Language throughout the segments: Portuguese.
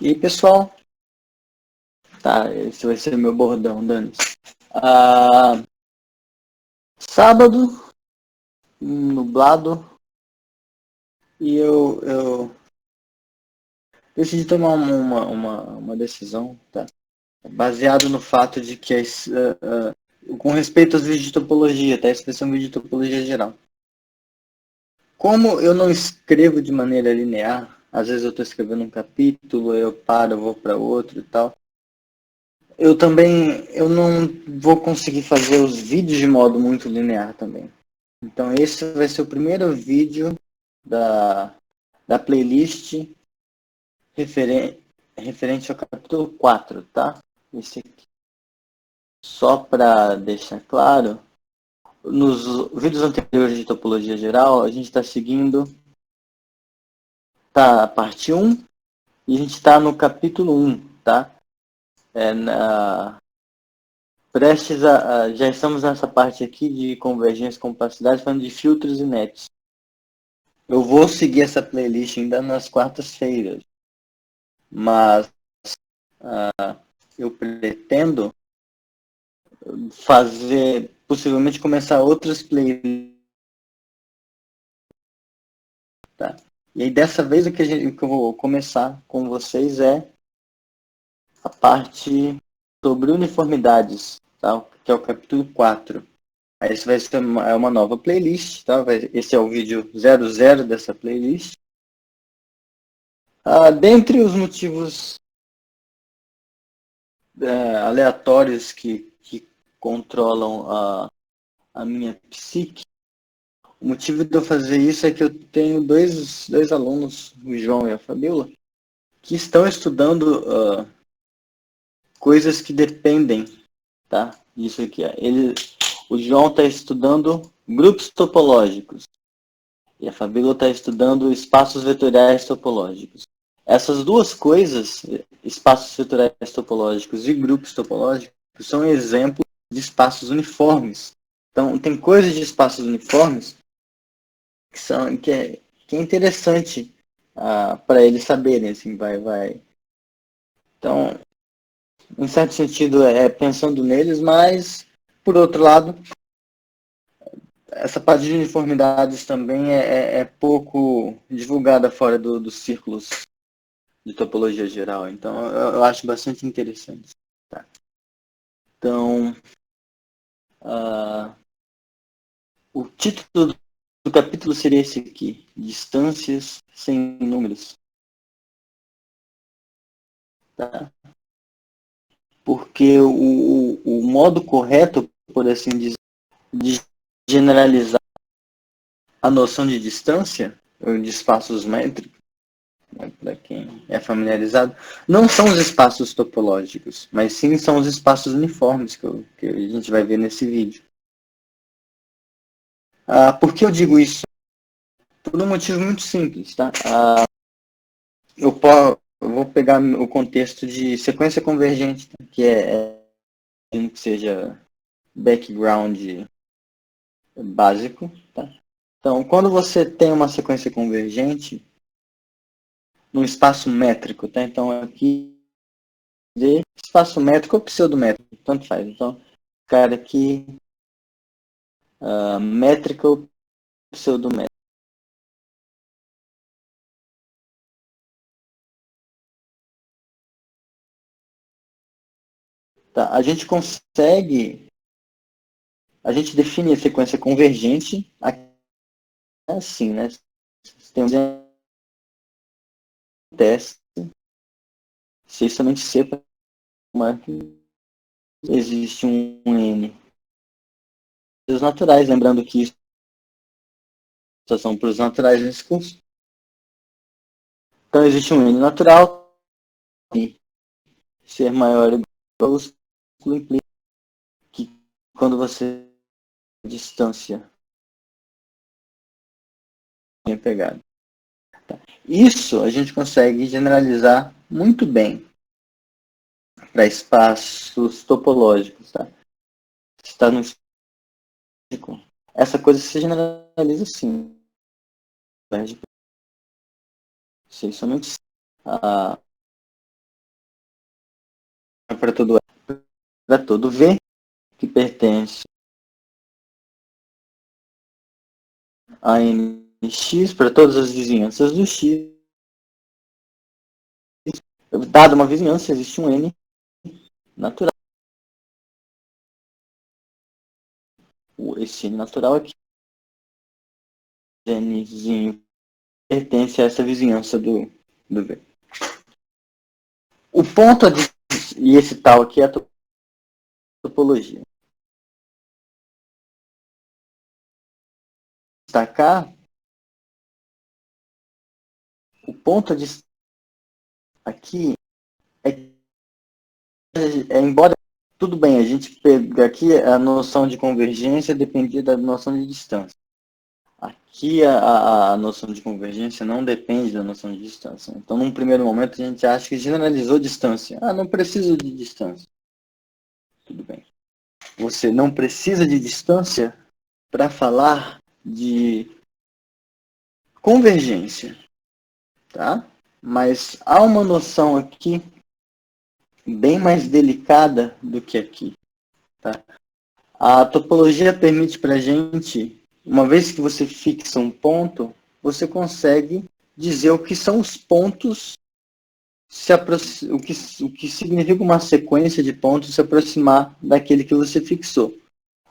E aí, pessoal? Tá, esse vai ser meu bordão, Dani. Ah, sábado, nublado, e eu decidi tomar uma decisão, tá? Baseado no fato de que, com respeito às vídeos de topologia, tá? A expressão vídeo de topologia geral. Como eu não escrevo de maneira linear, às vezes eu estou escrevendo um capítulo, eu paro, eu vou para outro e tal. Eu não vou conseguir fazer os vídeos de modo muito linear também. Então esse vai ser o primeiro vídeo da, da playlist referen, referente ao capítulo 4, tá? Esse aqui. Só para deixar claro, nos vídeos anteriores de topologia geral, a gente está seguindo a parte 1 e a gente está no capítulo 1, tá? Prestes já estamos nessa parte aqui de convergência e compacidade, falando de filtros e nets. Eu vou seguir essa playlist ainda nas quartas-feiras, mas eu pretendo fazer, possivelmente começar outras playlists, tá? E aí dessa vez o o que eu vou começar com vocês é a parte sobre uniformidades, tá? Que é o capítulo 4. Aí esse vai ser uma nova playlist, tá? Esse é o vídeo 00 dessa playlist. Dentre os motivos aleatórios que controlam a minha psique, o motivo de eu fazer isso é que eu tenho dois alunos, o João e a Fabiola, que estão estudando coisas que dependem, tá? Disso aqui. O João está estudando grupos topológicos e a Fabiola está estudando espaços vetoriais topológicos. Essas duas coisas, espaços vetoriais topológicos e grupos topológicos, são exemplos de espaços uniformes. Então, tem coisas de espaços uniformes que é interessante para eles saberem, assim, vai. Então, em certo sentido, pensando neles, mas, por outro lado, essa parte de uniformidades também é pouco divulgada fora dos círculos de topologia geral. Então, eu acho bastante interessante. Tá? Então, o título do capítulo seria esse aqui: Distâncias sem números. Tá? Porque o modo correto, por assim dizer, de generalizar a noção de distância, ou de espaços métricos, né, para quem é familiarizado, não são os espaços topológicos, mas sim são os espaços uniformes que a gente vai ver nesse vídeo. Por que eu digo isso? Por um motivo muito simples. Tá? Eu vou pegar o contexto de sequência convergente, tá? Que que seja background básico. Tá? Então, quando você tem uma sequência convergente, num espaço métrico, tá? Então, aqui, de espaço métrico ou pseudométrico, tanto faz. Então, cara aqui, métrica ou pseudométrica. Tá? A gente define a sequência convergente assim, né? Tem um teste, se somente C para existe um N. Os naturais, lembrando que isso são para os naturais nesse curso. Então existe um N natural e ser maior ou igual a implica que quando você distância bem pegado. Isso a gente consegue generalizar muito bem para espaços topológicos. Tá? Está no essa coisa se generaliza sim. Perde somente para todo V que pertence a nx, para todas as vizinhanças do x, dada uma vizinhança, existe um n natural. Esse n natural aqui, nzinho, pertence a essa vizinhança do V. O ponto e esse tal aqui é a topologia. Destacar o ponto de aqui embora tudo bem, a gente pega aqui a noção de convergência dependia da noção de distância. Aqui a noção de convergência não depende da noção de distância. Então, num primeiro momento, a gente acha que generalizou distância. Ah, não preciso de distância. Tudo bem. Você não precisa de distância para falar de convergência, tá? Mas há uma noção aqui bem mais delicada do que aqui, tá? A topologia permite para a gente, uma vez que você fixa um ponto, você consegue dizer o que são os pontos, o que significa uma sequência de pontos se aproximar daquele que você fixou.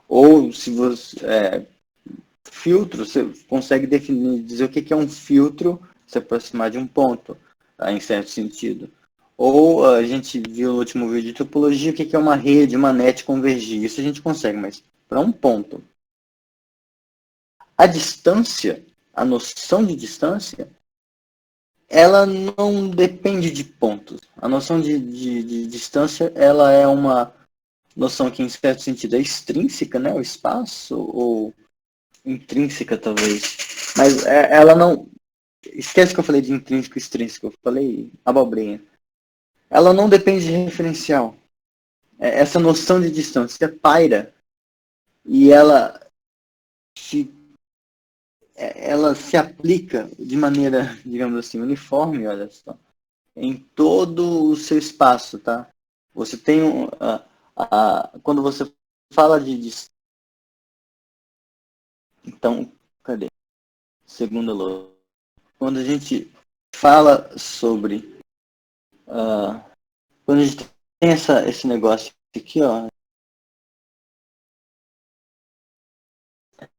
Ou se você filtro, você consegue definir, dizer o que é um filtro se aproximar de um ponto, tá, em certo sentido. Ou a gente viu no último vídeo de topologia o que é uma rede, uma net convergir. Isso a gente consegue, mas para um ponto. A distância, a noção de distância, ela não depende de pontos. A noção de distância, ela é uma noção que, em certo sentido, é extrínseca, né? O espaço, ou intrínseca, talvez. Mas ela não... Esquece que eu falei de intrínseco e extrínseco. Eu falei abobrinha. Ela não depende de referencial. Essa noção de distância paira e se ela se aplica de maneira, digamos assim, uniforme, olha só, em todo o seu espaço, tá? Você tem quando você fala de distância, então, cadê? Segunda lei. Quando a gente fala sobre, quando a gente tem esse negócio aqui, ó,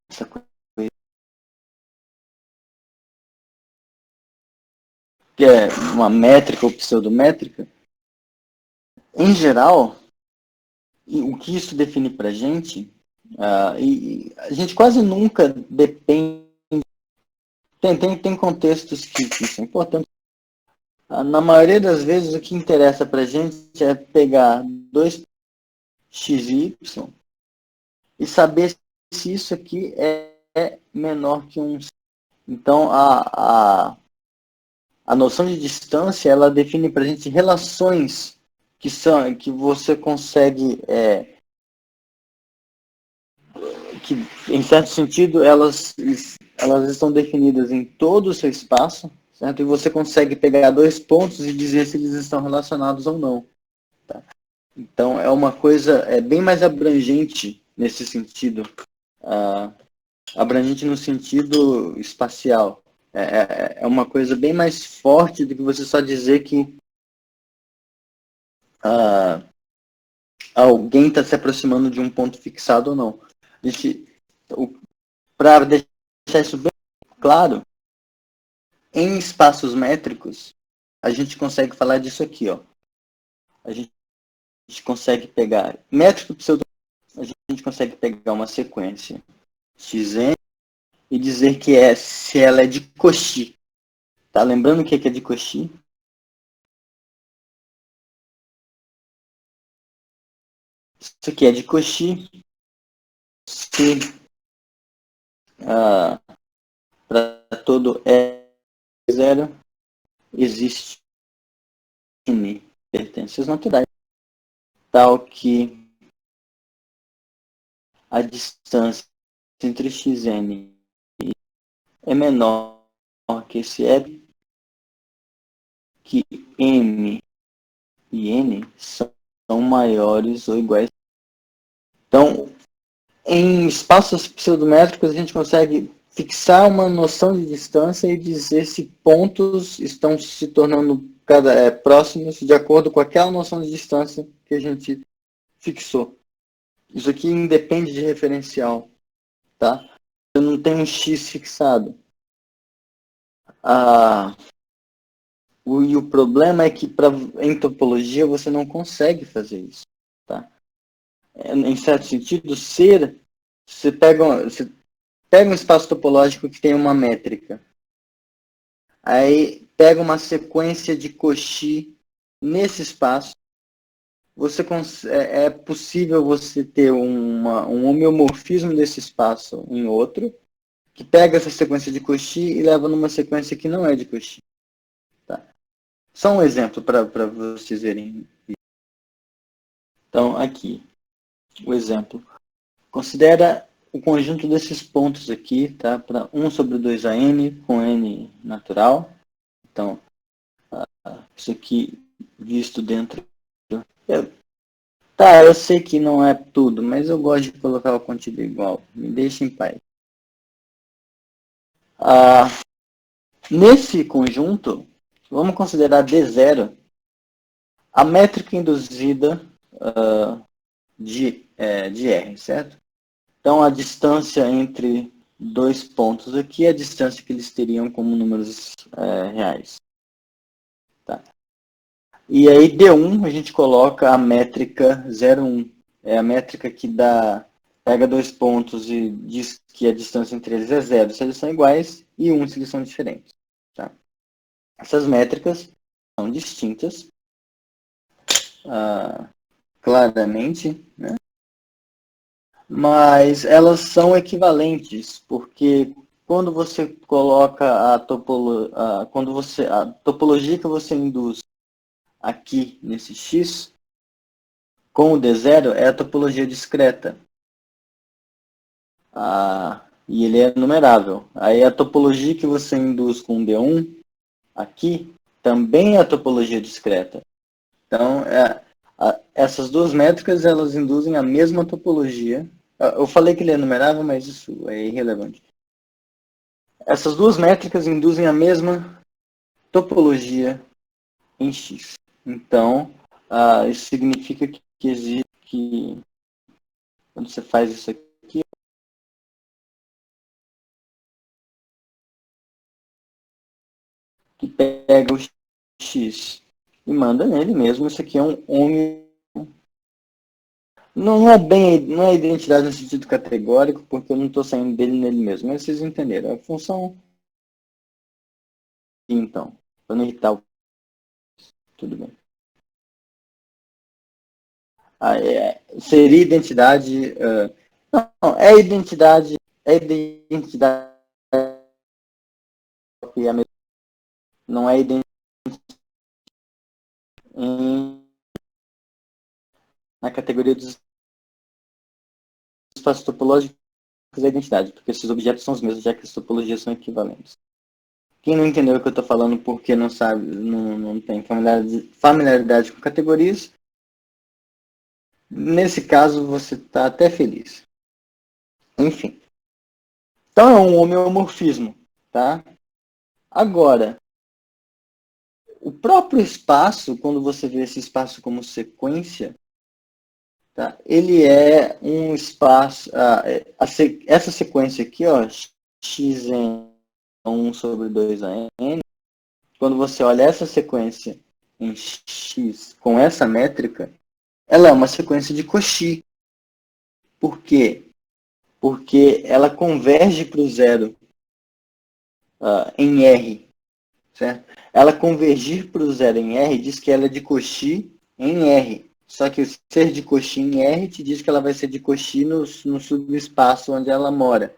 essa coisa que é uma métrica ou pseudométrica, em geral, e o que isso define para a gente, e a gente quase nunca depende. Tem contextos que são importantes. Na maioria das vezes, o que interessa para a gente é pegar dois x e y e saber se isso aqui é menor que um. Então, a noção de distância, ela define para a gente relações que você consegue que, em certo sentido, elas estão definidas em todo o seu espaço, certo? E você consegue pegar dois pontos e dizer se eles estão relacionados ou não. Tá? Então, é uma coisa bem mais abrangente nesse sentido. Abrangente no sentido espacial. É uma coisa bem mais forte do que você só dizer que alguém está se aproximando de um ponto fixado ou não. Para deixar isso bem claro, em espaços métricos, a gente consegue falar disso aqui, ó. A gente consegue pegar métrico pseudo, a gente consegue pegar uma sequência xn e dizer que se ela é de Cauchy. Tá lembrando o que é de Cauchy? Isso aqui é de Cauchy se para todo E0 existe N pertences naturais, tal que a distância entre xn é menor que esse E, que M e N são são maiores ou iguais. Então, em espaços pseudométricos, a gente consegue fixar uma noção de distância e dizer se pontos estão se tornando próximos de acordo com aquela noção de distância que a gente fixou. Isso aqui independe de referencial, tá? Você não tem um X fixado. E o problema é que em topologia você não consegue fazer isso, tá? Em certo sentido, você pega um espaço topológico que tem uma métrica. Aí pega uma sequência de Cauchy nesse espaço. É possível você ter um homeomorfismo desse espaço em outro, que pega essa sequência de Cauchy e leva numa sequência que não é de Cauchy. Tá? Só um exemplo para vocês verem. Então, aqui, o exemplo. Considera o conjunto desses pontos aqui, tá? Para 1 sobre 2an com n natural. Então, isso aqui visto dentro. Tá, eu sei que não é tudo, mas eu gosto de colocar o contido igual. Me deixa em paz. Nesse conjunto, vamos considerar D0 a métrica induzida de R, certo? Então, a distância entre dois pontos aqui é a distância que eles teriam como números reais. Tá? E aí, D1, a gente coloca a métrica 0,1. É a métrica que pega dois pontos e diz que a distância entre eles é 0 se eles são iguais e 1 se eles são diferentes. Tá? Essas métricas são distintas, claramente, né? Mas elas são equivalentes, porque quando você coloca a topologia que você induz aqui nesse X, com o D0 é a topologia discreta. E ele é numerável. Aí a topologia que você induz com o D1 aqui também é a topologia discreta. Então, essas duas métricas elas induzem a mesma topologia. Eu falei que ele é numerável, mas isso é irrelevante. Essas duas métricas induzem a mesma topologia em X. Então, isso significa que existe que quando você faz isso aqui, que pega o X e manda nele mesmo, isso aqui é um homem. Não é identidade no sentido categórico, porque eu não estou saindo dele nele mesmo, mas vocês entenderam. A função, então, para não irritar o... Tudo bem. Seria identidade... não, é identidade... Não é identidade na categoria dos espaços topológicos da identidade, porque esses objetos são os mesmos, já que as topologias são equivalentes. Quem não entendeu o que eu estou falando porque não sabe, não tem familiaridade com categorias, nesse caso você está até feliz. Enfim. Então é um homeomorfismo, tá? Agora, o próprio espaço, quando você vê esse espaço como sequência, tá? Ele é um espaço, essa sequência aqui, ó, x em 1 sobre 2an, quando você olha essa sequência em x com essa métrica, ela é uma sequência de Cauchy. Por quê? Porque ela converge para o zero em R. Certo? Ela convergir para o zero em R diz que ela é de Cauchy em R. Só que o ser de Cauchy em R te diz que ela vai ser de Cauchy no subespaço onde ela mora.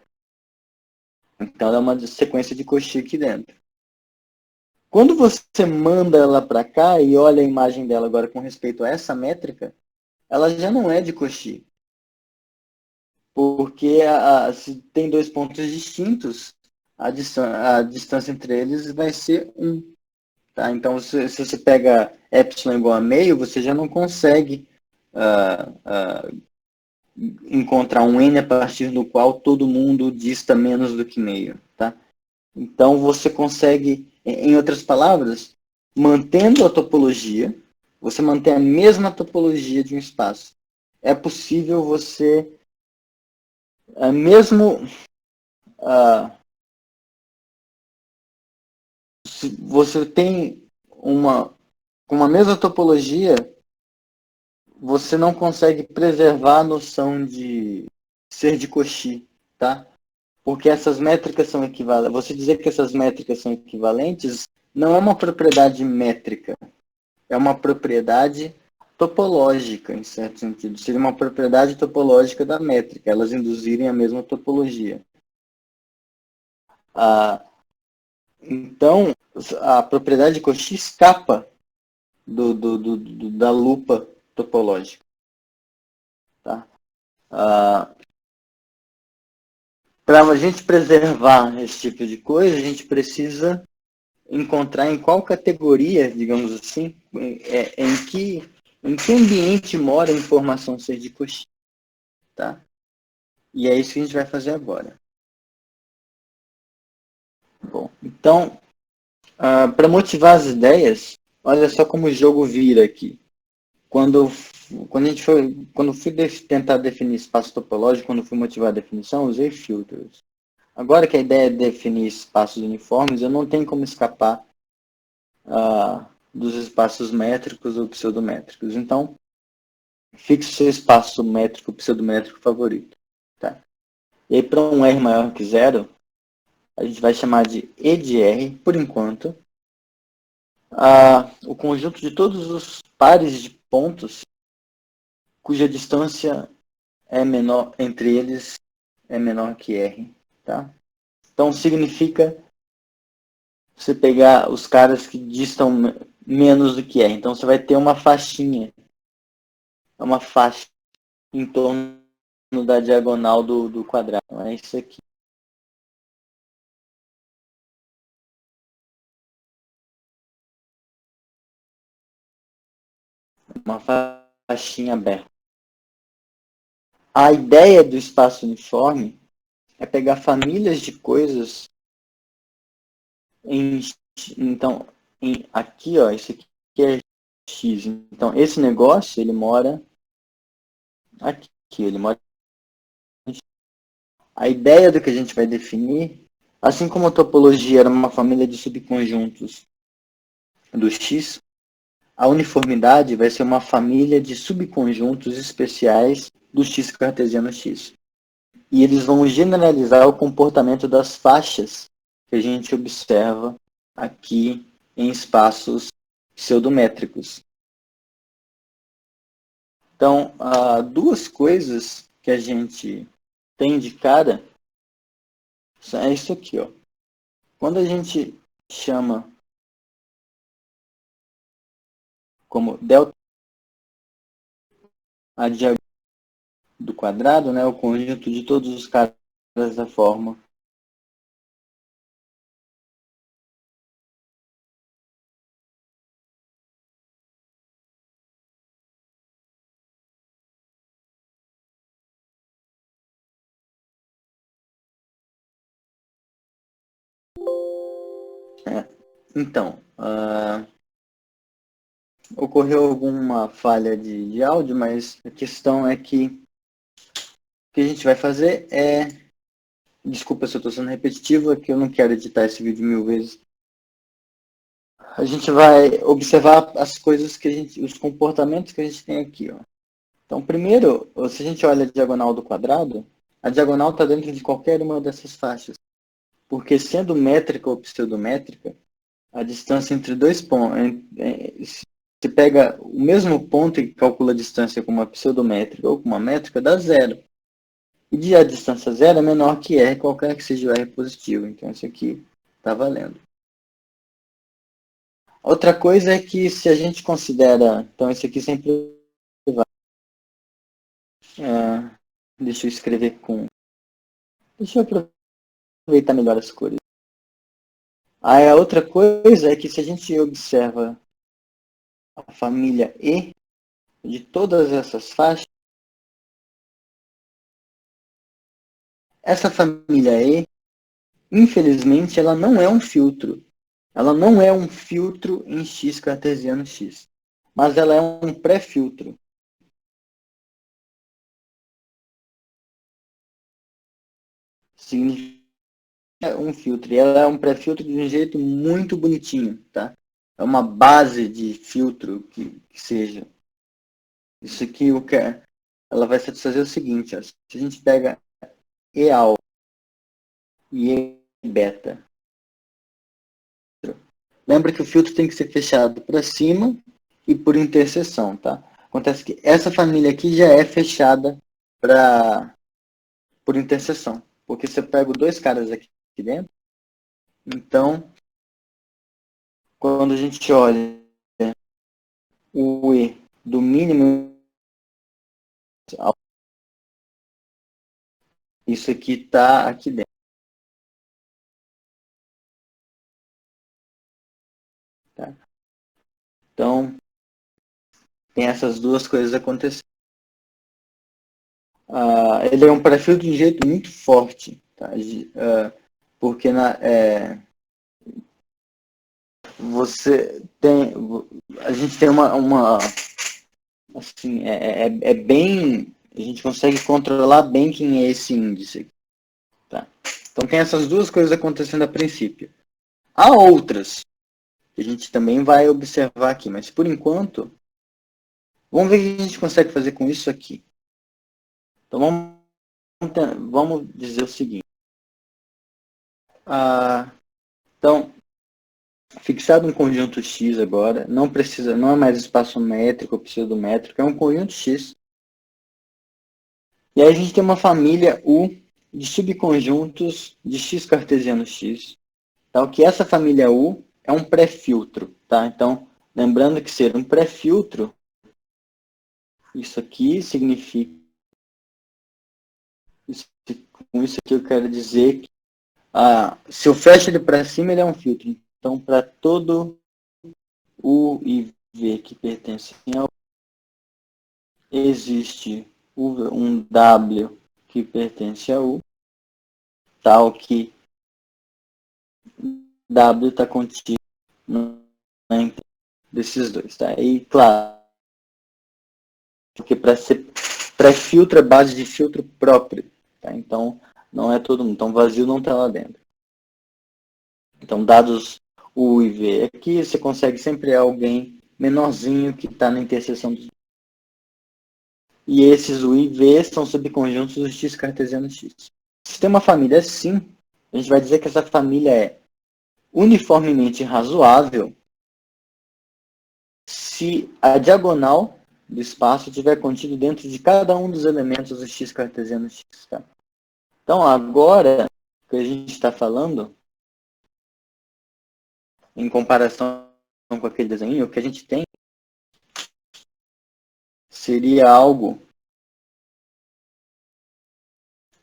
Então ela é uma sequência de Cauchy aqui dentro. Quando você manda ela para cá e olha a imagem dela agora com respeito a essa métrica, ela já não é de Cauchy. Porque se tem dois pontos distintos, a distância entre eles vai ser 1. Tá? Então, se você pega epsilon igual a meio, você já não consegue encontrar um n a partir do qual todo mundo dista menos do que meio, tá? Então você consegue, em outras palavras, mantendo a topologia, você mantém a mesma topologia de um espaço. É possível você, mesmo se você tem com uma mesma topologia, você não consegue preservar a noção de ser de Cauchy, tá? Porque essas métricas são equivalentes. Você dizer que essas métricas são equivalentes não é uma propriedade métrica, é uma propriedade topológica, em certo sentido. Seria uma propriedade topológica da métrica, elas induzirem a mesma topologia. Então, a propriedade de Cauchy escapa da lupa topológica. Tá? Para a gente preservar esse tipo de coisa, a gente precisa encontrar em qual categoria, digamos assim, em que ambiente mora a informação ser de Cauchy. Tá? E é isso que a gente vai fazer agora. Bom, então, para motivar as ideias, olha só como o jogo vira aqui. Quando fui tentar definir espaço topológico, quando fui motivar a definição, usei filtros. Agora que a ideia é definir espaços uniformes, eu não tenho como escapar dos espaços métricos ou pseudométricos. Então, fixe seu espaço métrico pseudométrico favorito. Tá? E aí, para um R maior que zero, a gente vai chamar de E de R, por enquanto, o conjunto de todos os pares de pontos cuja distância é menor entre eles é menor que R. Tá? Então, significa você pegar os caras que distam menos do que R. Então, você vai ter uma faixinha, uma faixa em torno da diagonal do quadrado. É isso aqui. Uma faixinha aberta. A ideia do espaço uniforme é pegar famílias de coisas então, aqui, ó, isso aqui é X. Então, esse negócio, ele mora aqui, ele mora. A ideia do que a gente vai definir, assim como a topologia era uma família de subconjuntos do X, a uniformidade vai ser uma família de subconjuntos especiais do X cartesiano X. E eles vão generalizar o comportamento das faixas que a gente observa aqui em espaços pseudométricos. Então, duas coisas que a gente tem de cara é isso aqui. Ó. Quando a gente chama como delta a diagonal do quadrado, né, o conjunto de todos os caras da forma Então, ocorreu alguma falha de áudio, mas a questão é que o que a gente vai fazer é... Desculpa se eu estou sendo repetitivo, é que eu não quero editar esse vídeo 1000 vezes. A gente vai observar as coisas que os comportamentos que a gente tem aqui. Ó. Então, primeiro, se a gente olha a diagonal do quadrado, a diagonal está dentro de qualquer uma dessas faixas. Porque sendo métrica ou pseudométrica, a distância entre dois pontos, se pega o mesmo ponto e calcula a distância com uma pseudométrica ou com uma métrica, dá zero. E a distância zero é menor que R, qualquer que seja o R positivo. Então, isso aqui está valendo. Outra coisa é que se a gente considera... Então, isso aqui sempre vai... deixa eu escrever com... Deixa eu aproveitar melhor as cores. Aí a outra coisa é que se a gente observa a família E, de todas essas faixas, essa família E, infelizmente, ela não é um filtro. Ela não é um filtro em X cartesiano X, mas ela é um pré-filtro. Significa um filtro. E ela é um pré-filtro de um jeito muito bonitinho, tá? É uma base de filtro que seja. Isso aqui o que ela vai satisfazer o seguinte, ó, se a gente pega E alfa e E beta, lembra que o filtro tem que ser fechado para cima e por interseção, tá? Acontece que essa família aqui já é fechada por interseção, porque você pega dois caras aqui dentro, então quando a gente olha o E do mínimo, isso aqui está aqui dentro. Tá? Então, tem essas duas coisas acontecendo. Ele é um pré-filtro de um jeito muito forte, tá? Porque você tem, a gente tem uma assim, é bem, a gente consegue controlar bem quem é esse índice, tá? Então tem essas duas coisas acontecendo a princípio. Há outras que a gente também vai observar aqui, mas por enquanto, vamos ver o que a gente consegue fazer com isso aqui. Então vamos dizer o seguinte. Então, fixado um conjunto X agora, não é mais espaço métrico ou pseudométrico, é um conjunto X. E aí a gente tem uma família U de subconjuntos de X cartesiano X. Então, que essa família U é um pré-filtro, tá? Então, lembrando que ser um pré-filtro, isso aqui significa, com isso aqui eu quero dizer que se eu fecho ele para cima, ele é um filtro. Então, para todo U e V que pertencem ao existe um W que pertence a U, tal que W está contido na desses dois, tá? E claro, porque para ser pré-filtro é base de filtro próprio, tá? Então não é todo mundo, então vazio não está lá dentro. Então dados U e V aqui, você consegue sempre alguém menorzinho que está na interseção dos. E esses U e V são subconjuntos do X cartesiano X. Se tem uma família assim, a gente vai dizer que essa família é uniformemente razoável se a diagonal do espaço estiver contido dentro de cada um dos elementos do X cartesiano X. Tá? Então, agora que a gente está falando, em comparação com aquele desenho, o que a gente tem seria algo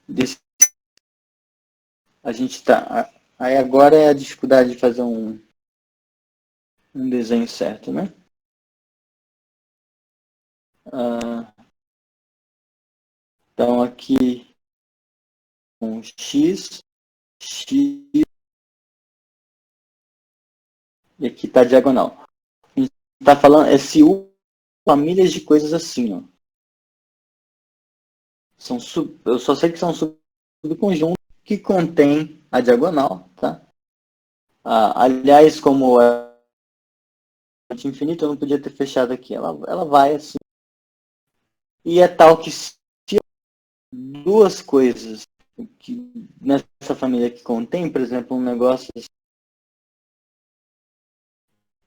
desse. A gente está. Aí agora é a dificuldade de fazer um desenho certo, né? Então aqui um X, X e aqui está diagonal. A gente está falando é se U famílias de coisas assim, ó. Eu só sei que são subconjuntos que contém a diagonal, tá? Aliás, como é infinito, eu não podia ter fechado aqui. Ela vai assim. E é tal que se duas coisas que nessa família que contém, por exemplo, um negócio,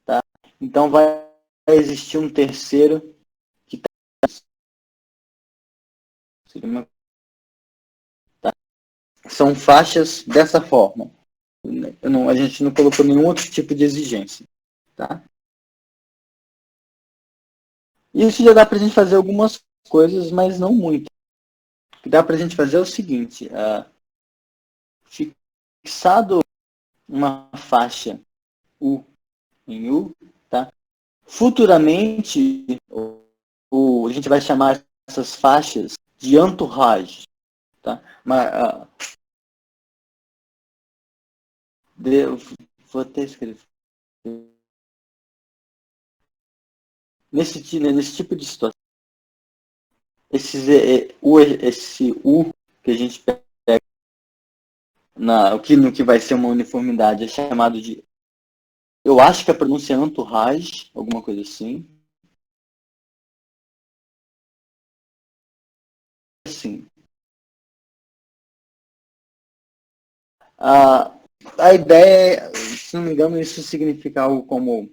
tá? Então vai existir um terceiro que tá, tá? São faixas dessa forma. A gente não colocou nenhum outro tipo de exigência, tá? Isso já dá para a gente fazer algumas coisas, mas não muito. O que dá para a gente fazer é o seguinte: fixado uma faixa U em U, tá? Futuramente, a gente vai chamar essas faixas de entourage. Tá? Vou até escrever. Nesse tipo de situação, esse U que a gente pega no que vai ser uma uniformidade é chamado de, eu acho que a pronúncia é entourage, alguma coisa assim. Assim, a ideia, se não me engano, isso significa algo como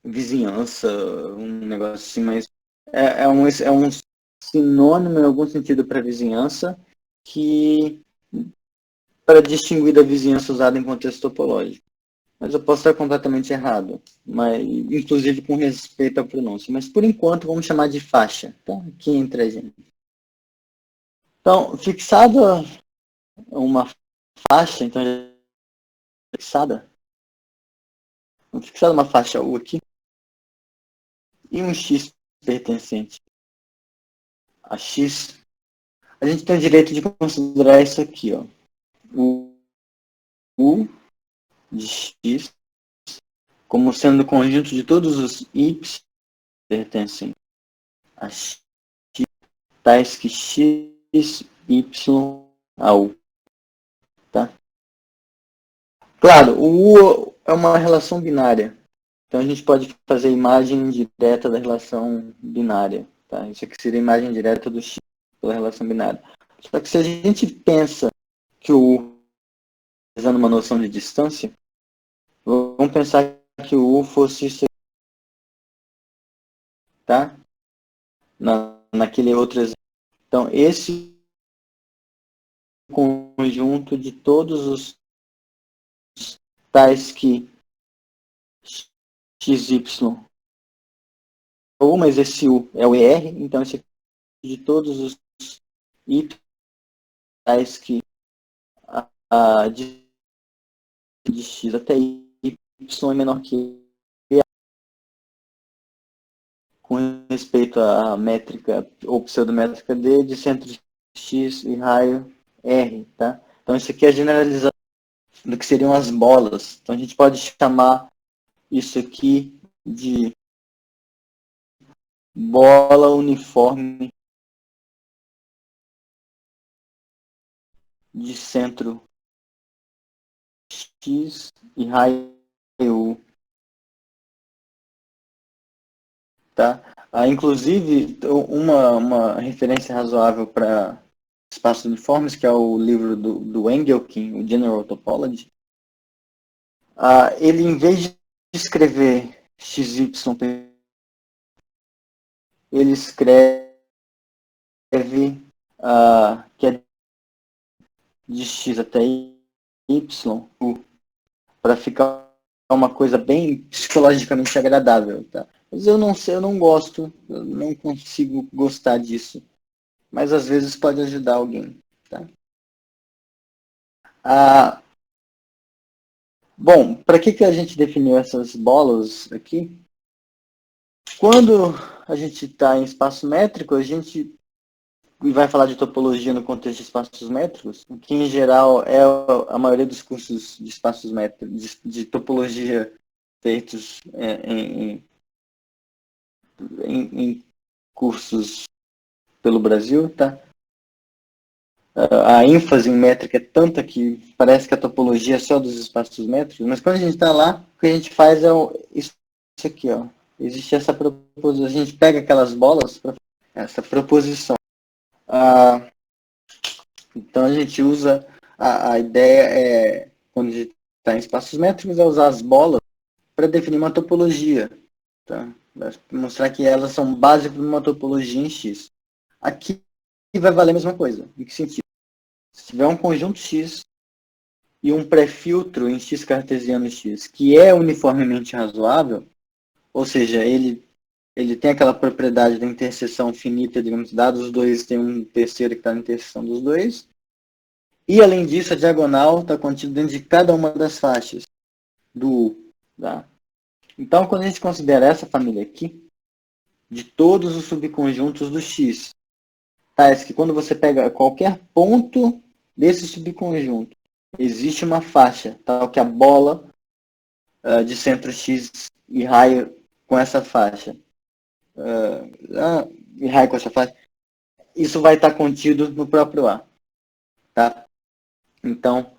vizinhança, um negócio assim, mas é um sinônimo em algum sentido para vizinhança, que para distinguir da vizinhança usada em contexto topológico. Mas eu posso estar completamente errado, mas inclusive com respeito à pronúncia. Mas por enquanto vamos chamar de faixa, tá? Aqui entre a gente. Então, fixada uma faixa, então fixada, uma faixa U aqui e um X pertencente a X, a gente tem o direito de considerar isso aqui, ó. O U de X como sendo o conjunto de todos os Y pertencem a X, tais que X, Y, a U. Tá? Claro, o U é uma relação binária. Então a gente pode fazer imagem direta da relação binária. Tá? Isso aqui seria a imagem direta do X pela relação binária. Só que se a gente pensa que o U, usando uma noção de distância, vamos pensar que o U fosse isso aqui, tá? Naquele outro exemplo. Então, esse conjunto de todos os tais que XY ou, mas esse U é o ER, então esse aqui de todos os Y tais que de X até Y é menor que E com respeito à métrica ou pseudométrica D de centro X e raio R, tá? Então isso aqui é a generalização do que seriam as bolas. Então a gente pode chamar isso aqui de bola uniforme de centro X e raio U, tá? Inclusive, uma referência razoável para espaços uniformes, que é o livro do Engelking, o General Topology, ele, em vez de escrever XY, ele escreve que é de X até Y, para ficar uma coisa bem psicologicamente agradável, tá? Mas eu não sei, eu não gosto, eu não consigo gostar disso. Mas às vezes pode ajudar alguém, tá? Ah, bom, para que a gente definiu essas bolas aqui? Quando a gente está em espaço métrico, a gente vai falar de topologia no contexto de espaços métricos, que em geral é a maioria dos cursos de espaços métricos, de topologia feitos em cursos pelo Brasil, tá? A ênfase em métrica é tanta que parece que a topologia é só dos espaços métricos, mas quando a gente está lá, o que a gente faz é isso aqui, ó. Existe essa proposição, a gente pega aquelas bolas para essa proposição. Então a gente usa, a ideia quando a gente está em espaços métricos, é usar as bolas para definir uma topologia, tá? Pra mostrar que elas são base para uma topologia em X. Aqui vai valer a mesma coisa. Em que sentido? Se tiver um conjunto X e um pré-filtro em X cartesiano X, que é uniformemente razoável, ou seja, ele tem aquela propriedade da interseção finita, digamos, dados os dois, tem um terceiro que está na interseção dos dois, e além disso, a diagonal está contida dentro de cada uma das faixas do U. Tá? Então, quando a gente considera essa família aqui, de todos os subconjuntos do X. Tais que quando você pega qualquer ponto desse subconjunto, existe uma faixa, tal que a bola de centro X e raio com essa faixa. E raio com essa faixa. Isso vai estar contido no próprio A. Tá? Então,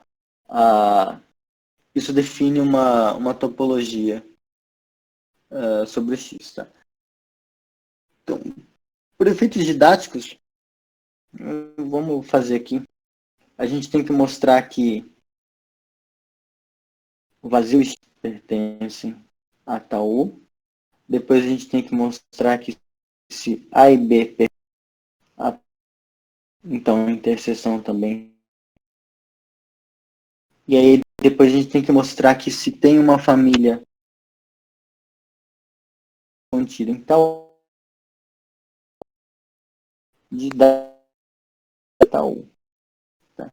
isso define uma topologia sobre o X. Tá? Então, por efeitos didáticos, vamos fazer aqui. A gente tem que mostrar que o vazio pertence a tal U. Depois a gente tem que mostrar que se A e B pertencem a, então a interseção também. E aí depois a gente tem que mostrar que se tem uma família contida em tal de tal U. Tá?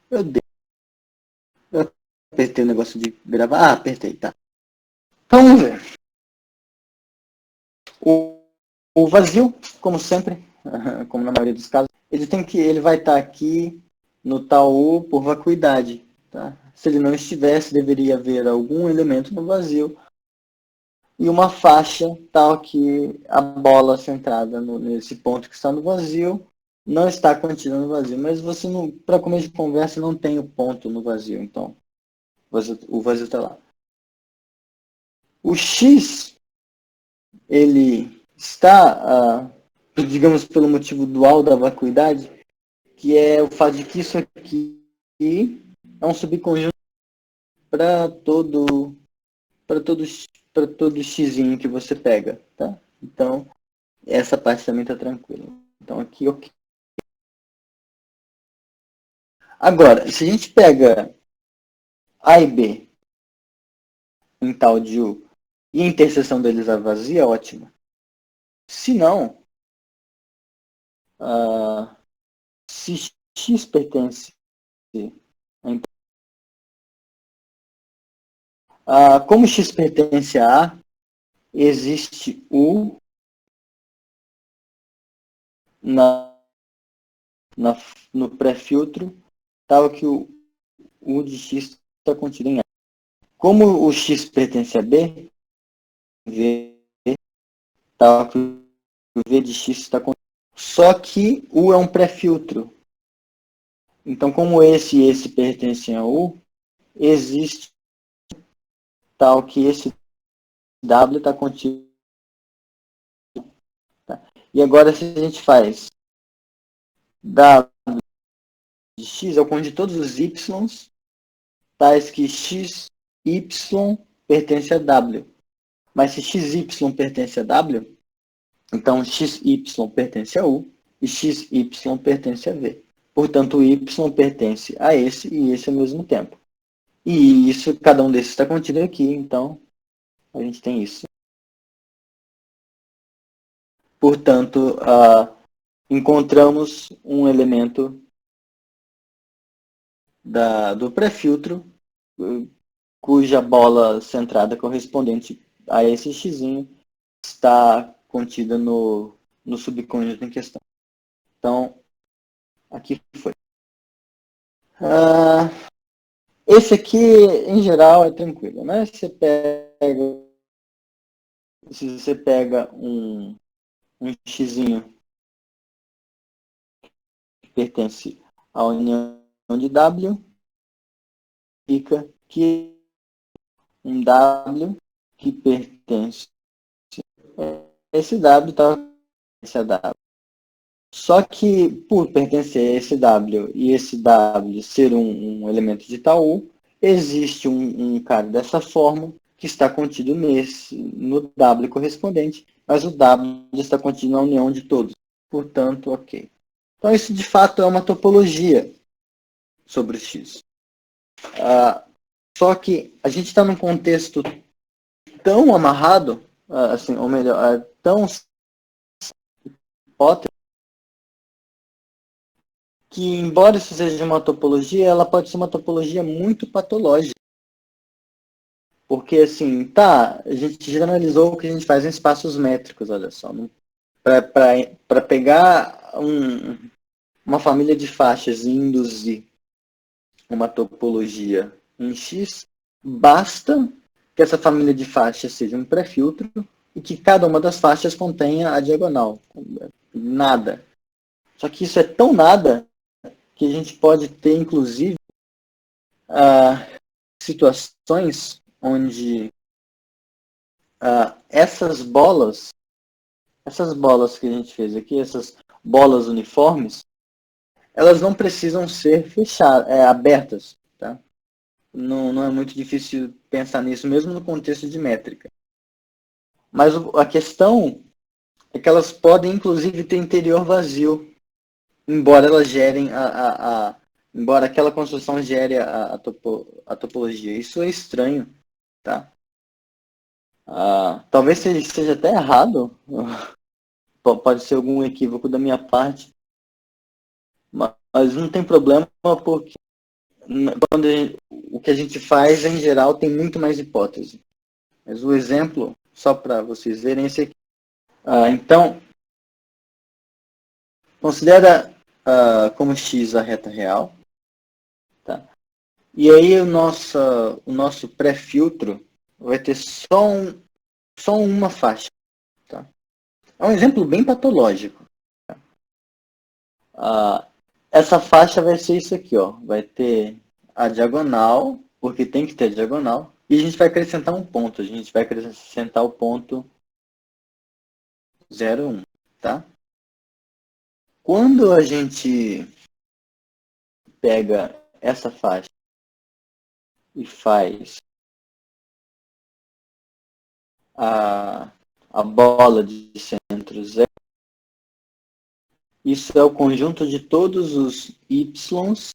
Eu apertei o negócio de gravar. Apertei, tá. Então vamos ver. O vazio, como sempre, como na maioria dos casos, ele vai estar aqui no tal U por vacuidade. Tá? Se ele não estivesse, deveria haver algum elemento no vazio e uma faixa tal que a bola centrada nesse ponto que está no vazio não está contida no vazio. Mas você, para começo de conversa, não tem o ponto no vazio. Então, o vazio está lá. O X, ele está, digamos, pelo motivo dual da vacuidade, que é o fato de que isso aqui é um subconjunto para todo xzinho que você pega, tá? Então, essa parte também está tranquila. Então, aqui, ok. Agora, se a gente pega A e B em tal de U e a interseção deles é vazia, é ótimo. Se não, se X pertence como X pertence a A, existe U no pré-filtro, tal que o U de X está contido em A. Como o X pertence a B, V tal que o V de X está contido. Só que U é um pré-filtro. Então, como esse e esse pertencem a U, existe tal que esse W está contido. Tá? E agora, se a gente faz W de X, é o conjunto de todos os Ys, tais que X, Y pertence a W. Mas se XY pertence a W, então XY pertence a U e XY pertence a V. Portanto, o Y pertence a esse e esse ao mesmo tempo. E isso, cada um desses está contido aqui, então a gente tem isso. Portanto, encontramos um elemento do pré-filtro cuja bola centrada correspondente a esse x está contida no subconjunto em questão. Então, aqui foi. Esse aqui, em geral, é tranquilo, né? Se você pega um x que pertence à união de W, fica que um W que pertence a esse W está pertence a W. Só que, por pertencer a esse W e esse W ser um elemento de tal U, existe um cara dessa forma que está contido no W correspondente, mas o W está contido na união de todos. Portanto, ok. Então, isso de fato é uma topologia sobre o X. Só que a gente está num contexto tão amarrado, assim, ou melhor, tão hipótese, que, embora isso seja uma topologia, ela pode ser uma topologia muito patológica. Porque, assim, tá, a gente generalizou o que a gente faz em espaços métricos, olha só. Para pegar uma família de faixas e induzir uma topologia em X, basta que essa família de faixas seja um pré-filtro e que cada uma das faixas contenha a diagonal. Nada. Só que isso é tão nada que a gente pode ter, inclusive, situações onde essas bolas que a gente fez aqui, essas bolas uniformes, elas não precisam ser fechadas, abertas. Tá? Não é muito difícil pensar nisso, mesmo no contexto de métrica. Mas a questão é que elas podem, inclusive, ter interior vazio, embora elas gerem embora aquela construção gere a topologia. Isso é estranho, tá? Talvez seja até errado, pode ser algum equívoco da minha parte, mas não tem problema porque o que a gente faz, em geral, tem muito mais hipótese. Mas o exemplo, só para vocês verem, esse aqui. Então, considera como x a reta real. Tá? E aí o nosso pré-filtro vai ter só uma faixa. Tá? É um exemplo bem patológico. Essa faixa vai ser isso aqui, ó. Vai ter a diagonal, porque tem que ter a diagonal. E a gente vai acrescentar um ponto. A gente vai acrescentar o ponto 0,1. Tá? Quando a gente pega essa faixa e faz a bola de centro zero, isso é o conjunto de todos os y's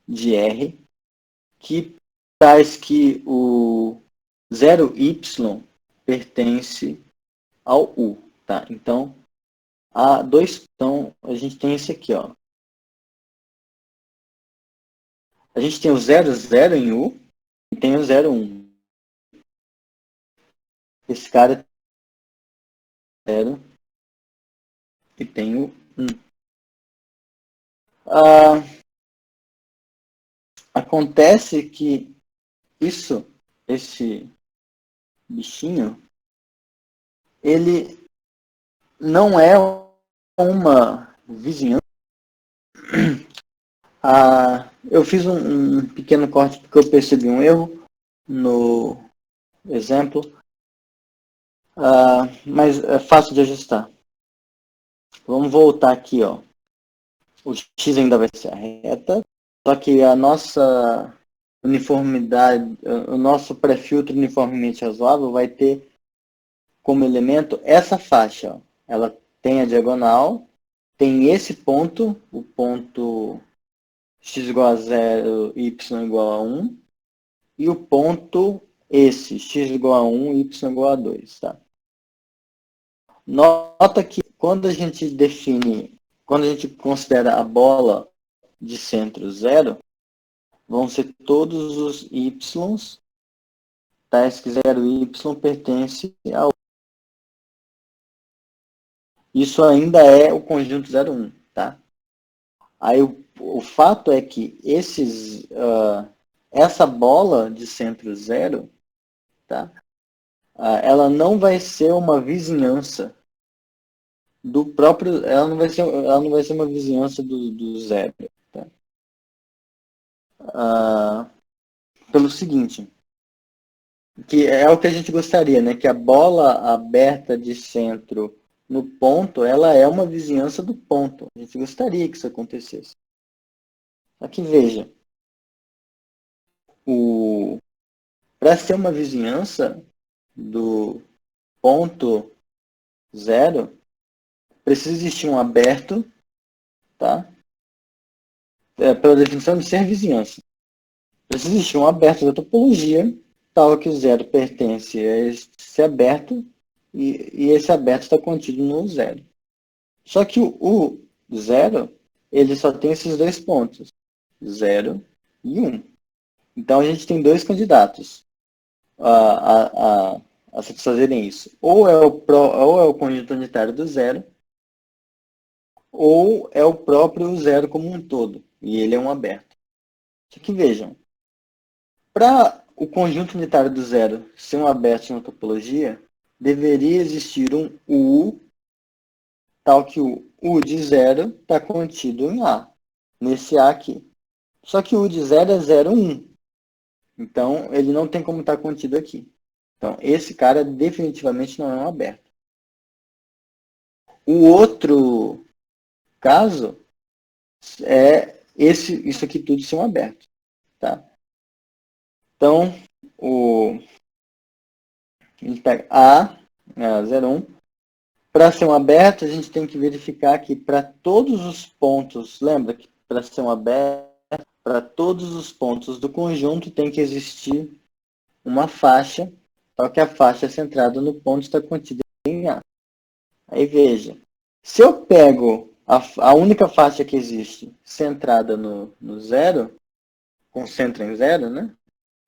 de R, que tais que o 0y pertence ao U. Tá? Então, então, a gente tem esse aqui. Ó. A gente tem o 0, 0 em U e tem o 0, 1. Esse cara é 0 e tem o 1. Acontece que esse bichinho, ele não é uma vizinhança. Eu fiz um pequeno corte porque eu percebi um erro no exemplo, mas é fácil de ajustar. Vamos voltar aqui, ó. O x ainda vai ser a reta, só que a nossa uniformidade, o nosso pré-filtro uniformemente razoável vai ter como elemento essa faixa. Ó. Ela tem a diagonal, tem esse ponto, o ponto x igual a 0, y igual a 1, e o ponto esse, x igual a 1, y igual a 2. Tá? Nota que quando a gente considera a bola de centro zero, vão ser todos os y's, tais que 0y pertence ao. Isso ainda é o conjunto 0,1, tá? Aí o fato é que essa bola de centro zero, tá? Ela não vai ser uma vizinhança do próprio, ela não vai ser uma vizinhança do zero, tá? Pelo seguinte, que é o que a gente gostaria, né? Que a bola aberta de centro no ponto, ela é uma vizinhança do ponto. A gente gostaria que isso acontecesse. Aqui veja, para ser uma vizinhança do ponto zero, precisa existir um aberto, tá? Pela definição de ser vizinhança. Precisa existir um aberto da topologia, tal que o zero pertence a esse aberto, e esse aberto está contido no zero. Só que o zero, ele só tem esses dois pontos, 0 e 1. Então a gente tem dois candidatos. a satisfazerem isso. Ou é o conjunto unitário do zero, ou é o próprio zero como um todo, e ele é um aberto. Só que vejam, para o conjunto unitário do zero ser um aberto em uma topologia, deveria existir um U, tal que o U de zero está contido em A, nesse A aqui. Só que o U de zero é 0, 1. Então, ele não tem como estar contido aqui. Então, esse cara definitivamente não é um aberto. O outro caso é isso aqui tudo ser um aberto. Tá? Então, a gente pega A, 0, 1. Para ser um aberto, a gente tem que verificar que para todos os pontos, lembra que para ser um aberto, para todos os pontos do conjunto tem que existir uma faixa, só que a faixa centrada no ponto está contida em A. Aí veja, se eu pego a única faixa que existe centrada no zero, concentra em zero, né?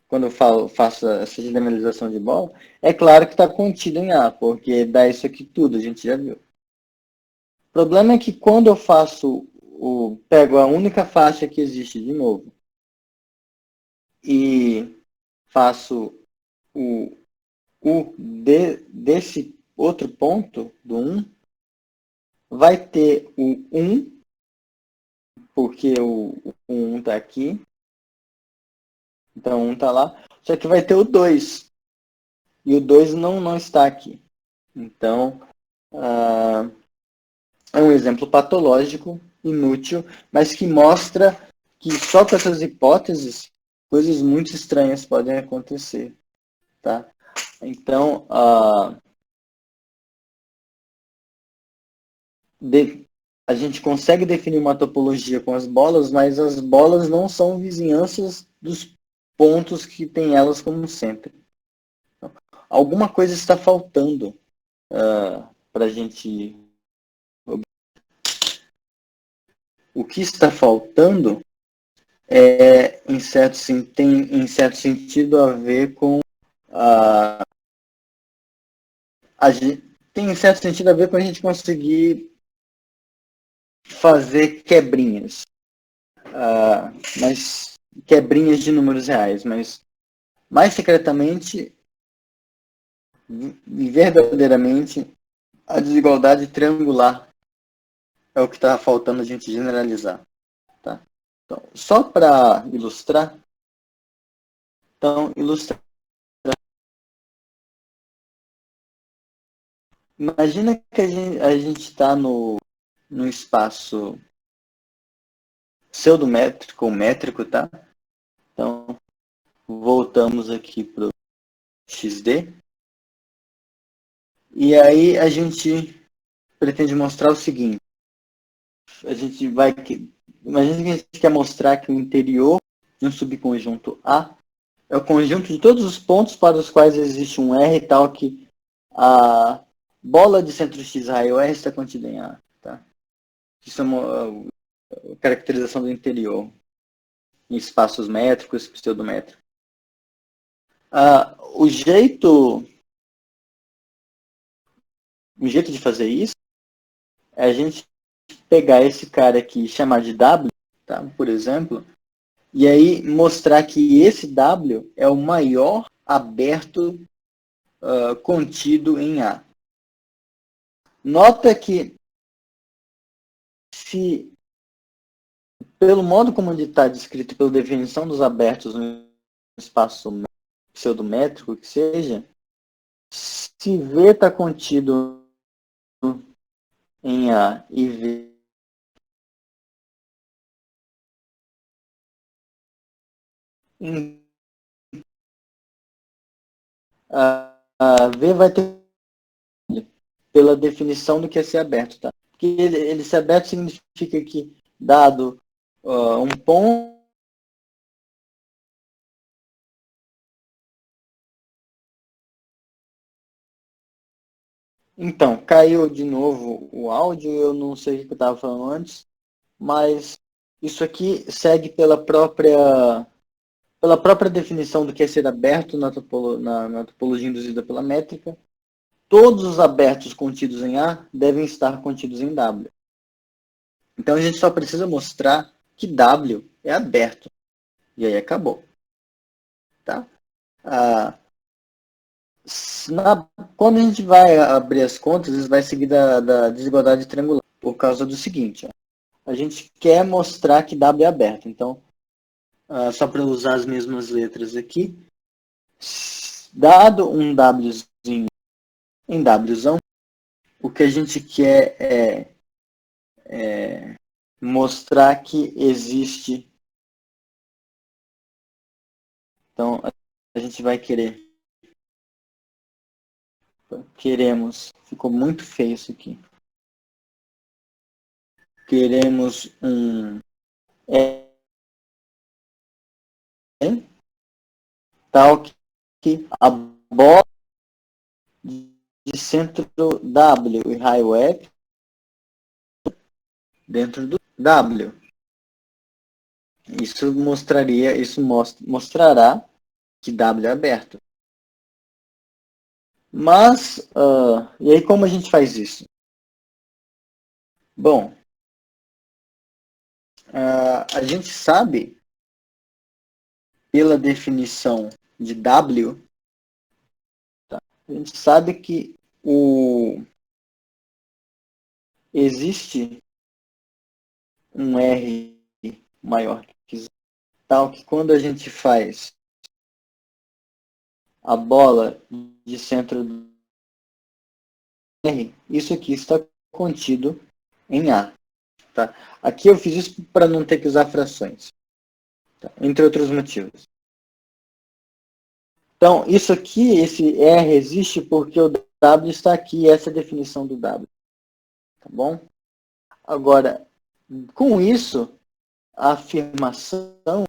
Quando eu faço essa generalização de bola, é claro que está contido em A, porque dá isso aqui tudo, a gente já viu. O problema é que quando eu pego a única faixa que existe de novo e faço desse outro ponto, do 1, vai ter o 1, porque o 1 está aqui, então 1 está lá, só que vai ter o 2, e o 2 não está aqui. Então, é um exemplo patológico, inútil, mas que mostra que só com essas hipóteses, coisas muito estranhas podem acontecer. Tá? Então, a gente consegue definir uma topologia com as bolas, mas as bolas não são vizinhanças dos pontos que tem elas como centro. Então, alguma coisa está faltando para a gente. O que está faltando tem em certo sentido a ver com tem em certo sentido a ver com a gente conseguir fazer quebrinhas, mas quebrinhas de números reais, mas mais secretamente e verdadeiramente a desigualdade triangular é o que está faltando a gente generalizar. Tá? Então, só para ilustrar, imagina que a gente está no espaço pseudométrico ou métrico, tá? Então, voltamos aqui para o XD. E aí a gente pretende mostrar o seguinte. Imagina que a gente quer mostrar que o interior de um subconjunto A é o conjunto de todos os pontos para os quais existe um R tal que a bola de centro X raio R está contida em A. Tá? Isso é uma caracterização do interior em espaços métricos, pseudométricos. O jeito de fazer isso é a gente pegar esse cara aqui e chamar de W, tá? Por exemplo, e aí mostrar que esse W é o maior aberto contido em A. Nota que se, pelo modo como ele está descrito pela definição dos abertos no espaço pseudométrico que seja, se V está contido em A e V V vai ter pela definição do que é ser aberto, tá? Porque ele ser aberto significa que, dado um ponto, então, caiu de novo o áudio, eu não sei o que eu estava falando antes, mas isso aqui segue pela própria pela própria definição do que é ser aberto na topologia induzida pela métrica, todos os abertos contidos em A devem estar contidos em W. Então a gente só precisa mostrar que W é aberto. E aí acabou. Tá? Ah, quando a gente vai abrir as contas, isso vai seguir da desigualdade triangular. Por causa do seguinte, ó, a gente quer mostrar que W é aberto. Então, só para usar as mesmas letras aqui, dado um Wzinho em Wzão, o que a gente quer é mostrar que existe. Então, a gente vai queremos, ficou muito feio isso aqui. Queremos um tal que a bola de centro W e raio F dentro do W. Isso mostrará que W é aberto. Mas, e aí como a gente faz isso? Bom, a gente sabe, pela definição de W, tá? A gente sabe que existe um R maior que zero, tal que quando a gente faz a bola de centro R, isso aqui está contido em A. Tá? Aqui eu fiz isso para não ter que usar frações, tá? Entre outros motivos. Então, isso aqui, esse R existe porque o W está aqui, essa é a definição do W. Tá bom? Agora, com isso, a afirmação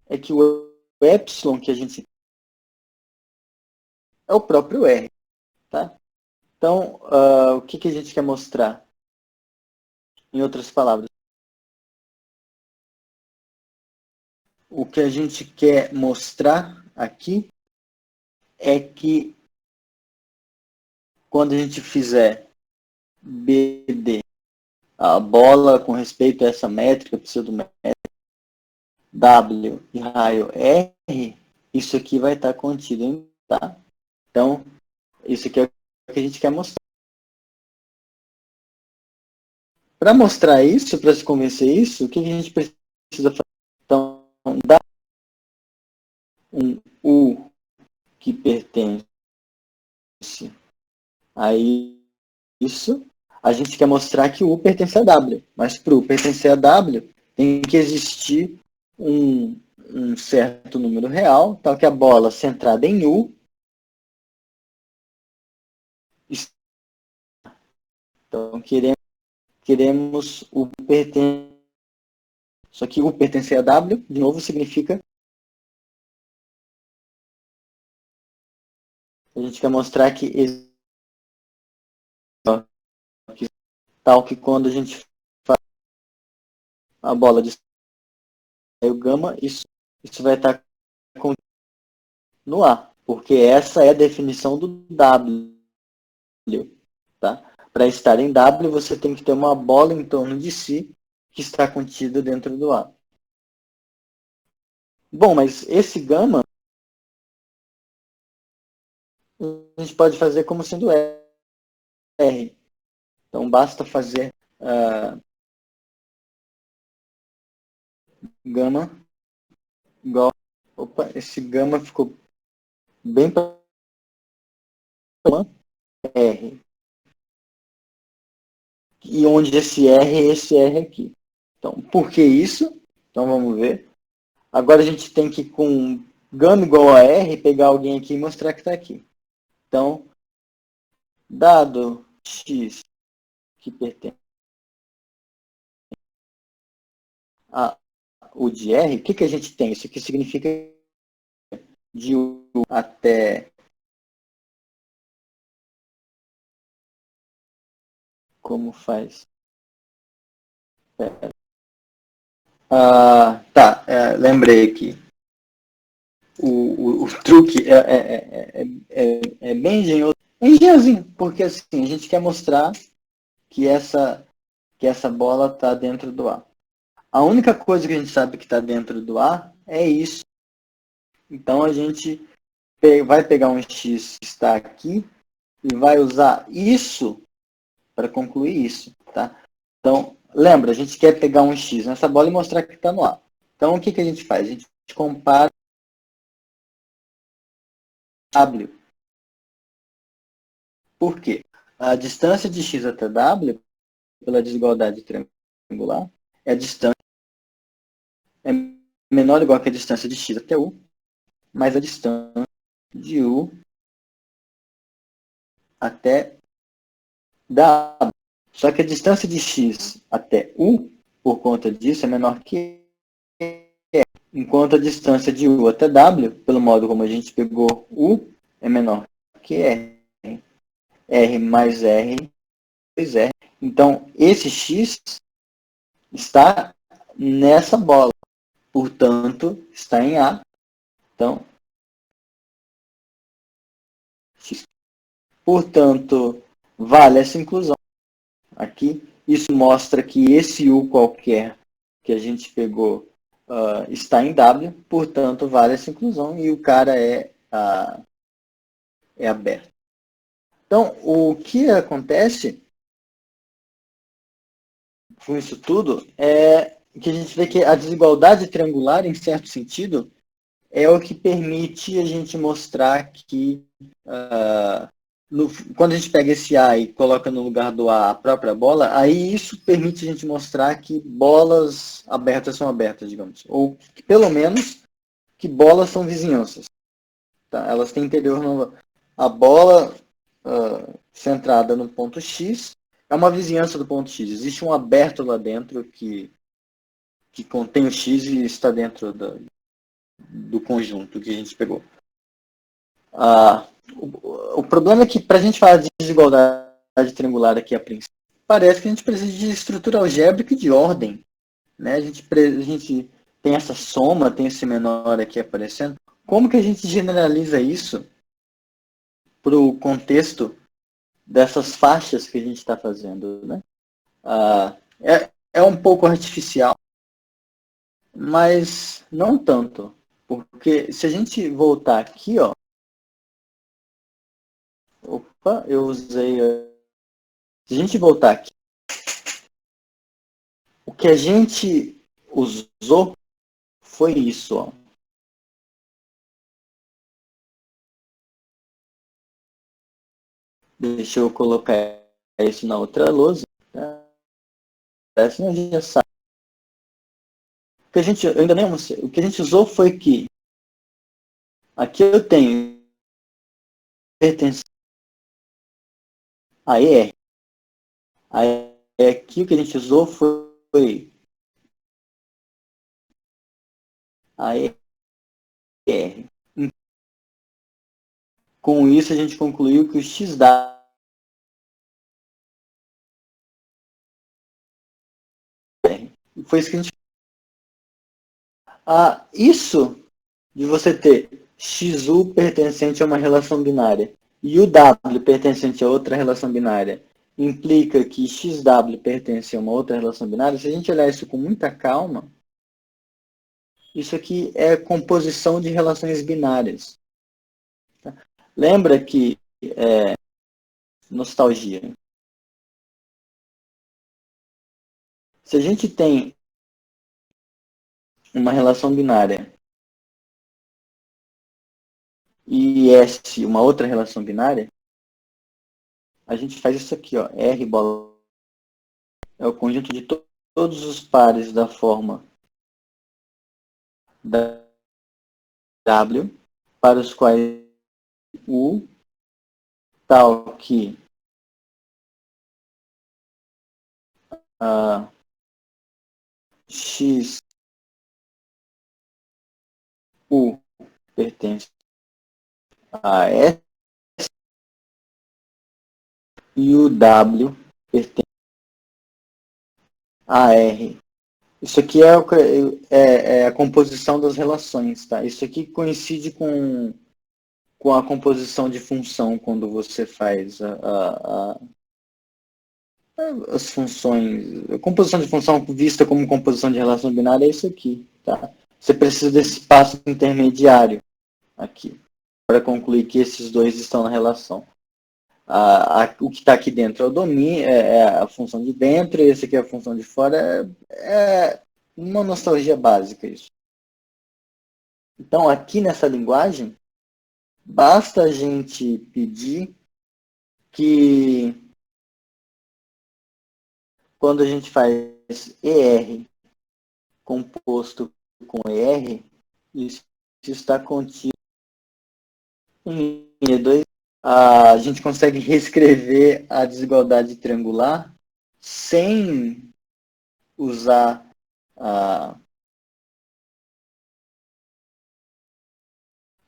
é que o epsilon que a gente é o próprio R. Tá? Então, o que a gente quer mostrar? Em outras palavras, o que a gente quer mostrar aqui é que quando a gente fizer BD, a bola com respeito a essa métrica, pseudométrica, W e raio R, isso aqui vai estar contido em tá? Então, isso aqui é o que a gente quer mostrar. Para mostrar isso, para se convencer isso, o que a gente precisa fazer? Então, dá um U que pertence a isso, a gente quer mostrar que o U pertence a W. Mas para o U pertencer a W, tem que existir um certo número real, tal que a bola centrada em U. Então, queremos o pertence. Só que U pertencer a W, de novo, significa. A gente quer mostrar que tal que quando a gente faz a bola de raio gama, isso vai estar no A, porque essa é a definição do W. Tá? Para estar em W, você tem que ter uma bola em torno de si que está contida dentro do A. Bom, mas esse gama a gente pode fazer como sendo R. Então basta fazer gama igual. Opa, esse gama ficou bem para R. E onde esse R é esse R aqui. Então, por que isso? Então vamos ver. Agora a gente tem que, com gama igual a R, pegar alguém aqui e mostrar que está aqui. Então, dado x que pertence a o de R, o que a gente tem? Isso aqui significa de U até, como faz? Tá, lembrei aqui. O truque é bem engenhoso. É engenhosinho, porque assim, a gente quer mostrar que essa bola está dentro do ar. A única coisa que a gente sabe que está dentro do ar é isso. Então a gente vai pegar um X que está aqui e vai usar isso para concluir isso. Tá? Então, lembra, a gente quer pegar um X nessa bola e mostrar que está no ar. Então o que a gente faz? A gente compara W. Por quê? A distância de X até W, pela desigualdade triangular, é a distância é menor ou igual que a distância de X até U, mais a distância de U até W. Só que a distância de X até U, por conta disso, é menor que E. Enquanto a distância de U até W, pelo modo como a gente pegou U, é menor que R. R mais R, 2R. Então, esse X está nessa bola. Portanto, está em A. Então, X. Portanto, vale essa inclusão aqui. Isso mostra que esse U qualquer que a gente pegou está em W, portanto, vale essa inclusão e o cara é aberto. Então, o que acontece com isso tudo é que a gente vê que a desigualdade triangular, em certo sentido, é o que permite a gente mostrar que quando a gente pega esse A e coloca no lugar do A a própria bola, aí isso permite a gente mostrar que bolas abertas são abertas, digamos. Ou que, pelo menos, que bolas são vizinhanças. Tá? Elas têm interior no... A bola centrada no ponto X é uma vizinhança do ponto X. Existe um aberto lá dentro que contém o X e está dentro do conjunto que a gente pegou. O problema é que, para a gente falar de desigualdade triangular aqui a princípio, parece que a gente precisa de estrutura algébrica e de ordem. Né? A gente tem essa soma, tem esse menor aqui aparecendo. Como que a gente generaliza isso para o contexto dessas faixas que a gente está fazendo? Né? É um pouco artificial, mas não tanto. Porque se a gente voltar aqui, ó, opa, eu usei. Se a gente voltar aqui, o que a gente usou foi isso, ó. Deixa eu colocar isso na outra lousa. Tá? Parece que a gente já sabe. O que a gente, eu ainda nem mostrei. O que a gente usou foi que aqui eu tenho pertence a ER. Aí aqui o que a gente usou foi a ER. Com isso a gente concluiu que o X dá foi isso que a gente. Isso de você ter XU pertencente a uma relação binária e o W pertencente a outra relação binária implica que XW pertence a uma outra relação binária, se a gente olhar isso com muita calma, isso aqui é composição de relações binárias. Tá? Lembra que nostalgia. Se a gente tem uma relação binária e S uma outra relação binária, a gente faz isso aqui, ó, R bola é o conjunto de todos os pares da forma da W para os quais U tal que X U pertence a S e o W pertence a R Isso aqui é a composição das relações, tá? Isso aqui coincide com a composição de função quando você faz as funções. A composição de função vista como composição de relação binária é isso aqui, tá? Você precisa desse passo intermediário aqui para concluir que esses dois estão na relação. O que está aqui dentro é o domínio, é a função de dentro, e esse aqui é a função de fora. É uma nostalgia básica isso. Então, aqui nessa linguagem, basta a gente pedir que quando a gente faz ER composto com ER, isso está contido em E2. A gente consegue reescrever a desigualdade triangular sem usar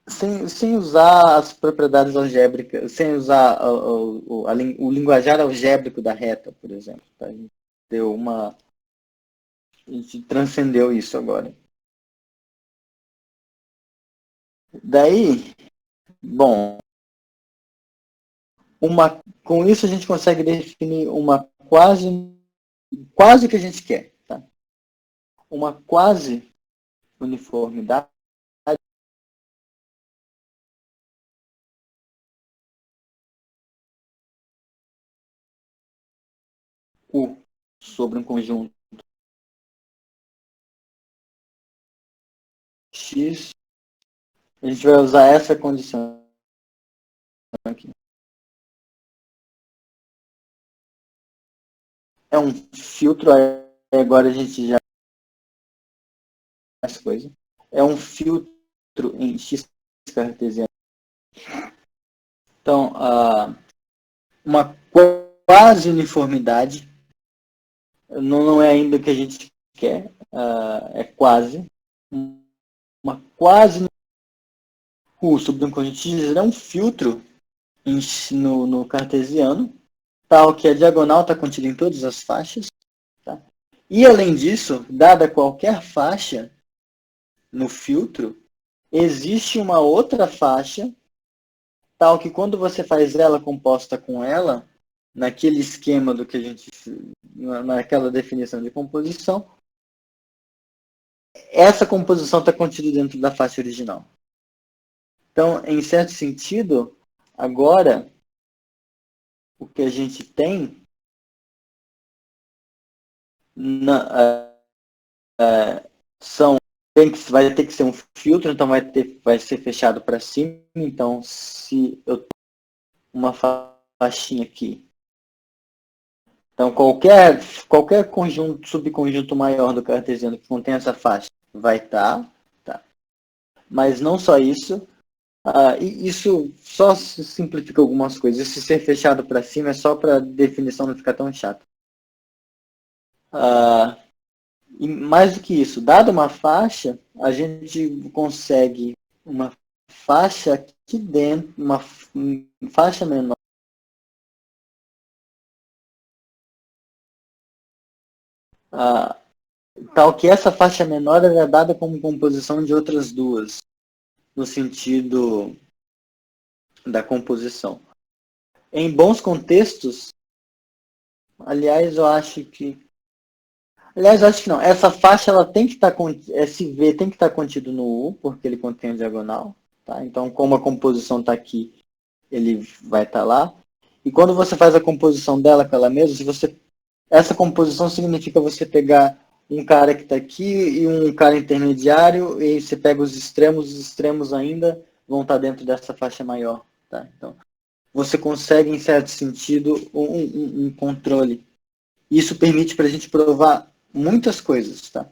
sem usar as propriedades algébricas, sem usar o linguajar algébrico da reta, por exemplo. Tá? A gente transcendeu isso agora. Daí, bom, com isso a gente consegue definir uma quase que a gente quer, tá? Uma quase uniformidade U sobre um conjunto X. A gente vai usar essa condição aqui. É um filtro, agora a gente já faz coisa. É um filtro em X cartesiano. Então, uma quase uniformidade não é ainda o que a gente quer, é quase. Uma quase U sobre um conjunto X é um filtro no cartesiano, tal que a diagonal está contida em todas as faixas. Tá? E, além disso, dada qualquer faixa no filtro, existe uma outra faixa, tal que quando você faz ela composta com ela, naquele esquema do que a gente, naquela definição de composição, essa composição está contida dentro da faixa original. Então, em certo sentido, agora, o que a gente tem vai ter que ser um filtro, então vai ser fechado para cima. Então, se eu tenho uma faixinha aqui, então qualquer conjunto, subconjunto maior do cartesiano que contém essa faixa vai estar, tá? Mas não só isso, e isso só simplifica algumas coisas. Esse ser fechado para cima é só para a definição não ficar tão chata. E mais do que isso, dada uma faixa, a gente consegue uma faixa aqui dentro, uma faixa menor. Tal que essa faixa menor é dada como composição de outras duas, no sentido da composição. Em bons contextos, aliás, eu acho que não. Essa faixa ela tem que estar esse V tem que estar contido no U, porque ele contém a diagonal. Tá? Então, como a composição está aqui, ele vai estar lá. E quando você faz a composição dela com ela mesma, essa composição significa você pegar um cara que está aqui e um cara intermediário, e você pega os extremos ainda vão estar dentro dessa faixa maior. Tá? Então, você consegue, em certo sentido, um controle. Isso permite para a gente provar muitas coisas. Tá?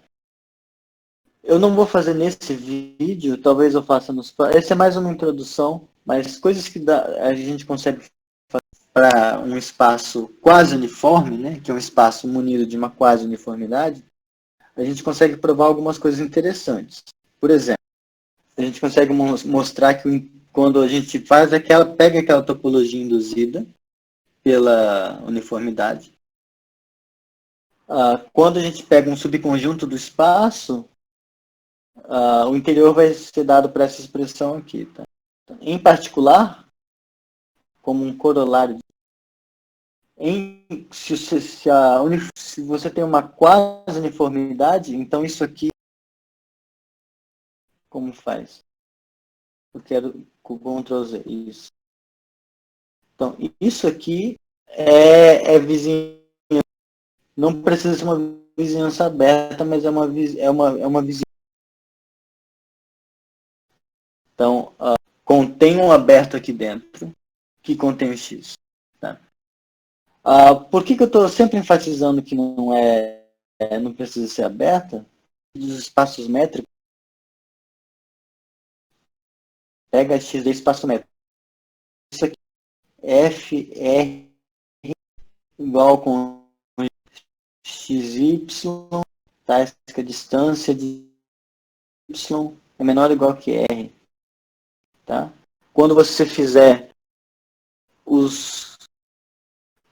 Eu não vou fazer nesse vídeo, talvez eu faça nos... Essa é mais uma introdução, mas coisas que a gente consegue para um espaço quase uniforme, né, que é um espaço munido de uma quase uniformidade, a gente consegue provar algumas coisas interessantes. Por exemplo, a gente consegue mostrar que quando a gente pega aquela topologia induzida pela uniformidade, Quando a gente pega um subconjunto do espaço, o interior vai ser dado por essa expressão aqui. Tá? Em particular, como um corolário, se você tem uma quase uniformidade, então isso aqui, como faz? Eu quero com Ctrl Z, isso. Então, isso aqui é vizinhança. Não precisa ser uma vizinhança aberta, mas é uma vizinhança. Então, contém um aberto aqui dentro, que contém o X. Tá? Por que eu estou sempre enfatizando que não precisa ser aberta? Dos espaços métricos, pega X de espaço métrico. Isso aqui, FR igual com XY, tá? A distância de Y é menor ou igual que R. Tá? Quando você fizer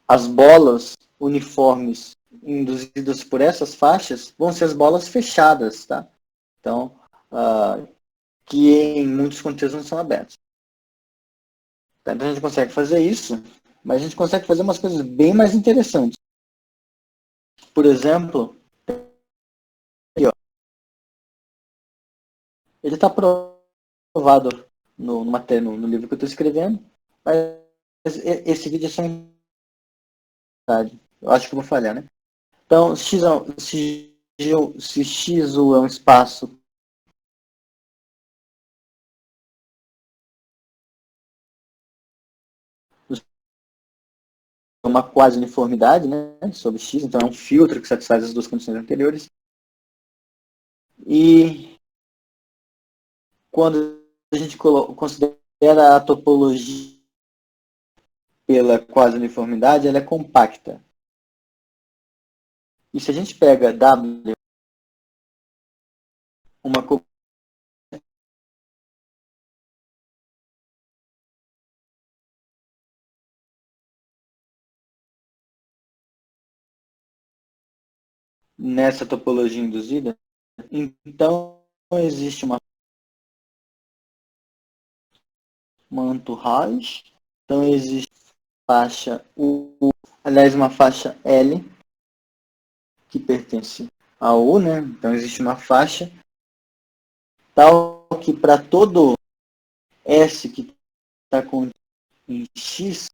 as bolas uniformes induzidas por essas faixas, vão ser as bolas fechadas, tá? Então, que em muitos contextos não são abertos. Tá? Então a gente consegue fazer isso, mas a gente consegue fazer umas coisas bem mais interessantes. Por exemplo, aqui, ó, ele está provado no livro que eu estou escrevendo, mas esse vídeo é só em verdade. Eu acho que eu vou falhar, né? Então, se X1 é um espaço uma quase uniformidade, né, sobre X, então é um filtro que satisfaz as duas condições anteriores. E quando a gente considera a topologia pela quase uniformidade, ela é compacta. E se a gente pega W, uma nessa topologia induzida, então existe uma entourage, então existe faixa U, aliás, uma faixa L, que pertence a U, né? Então existe uma faixa tal que para todo S que está contido em X,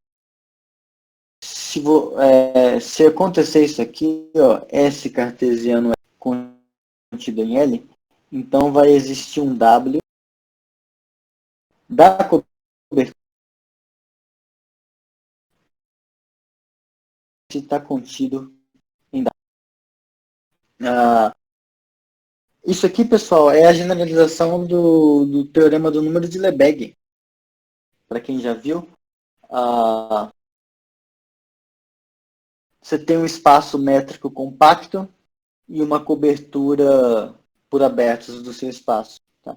se acontecer isso aqui, ó, S cartesiano é contido em L, então vai existir um W da cobertura que está contido em W. Isso aqui, pessoal, é a generalização do teorema do número de Lebesgue. Para quem já viu, você tem um espaço métrico compacto e uma cobertura por abertos do seu espaço. Tá?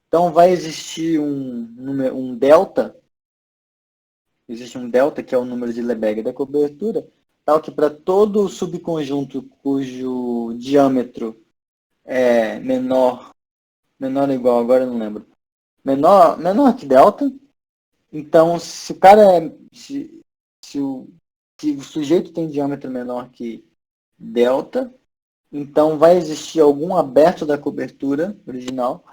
Então, vai existir um delta, existe um delta, que é o número de Lebesgue da cobertura, tal que para todo subconjunto cujo diâmetro é menor ou igual, agora eu não lembro, menor que delta, então, se o cara se o sujeito tem diâmetro menor que delta, então vai existir algum aberto da cobertura original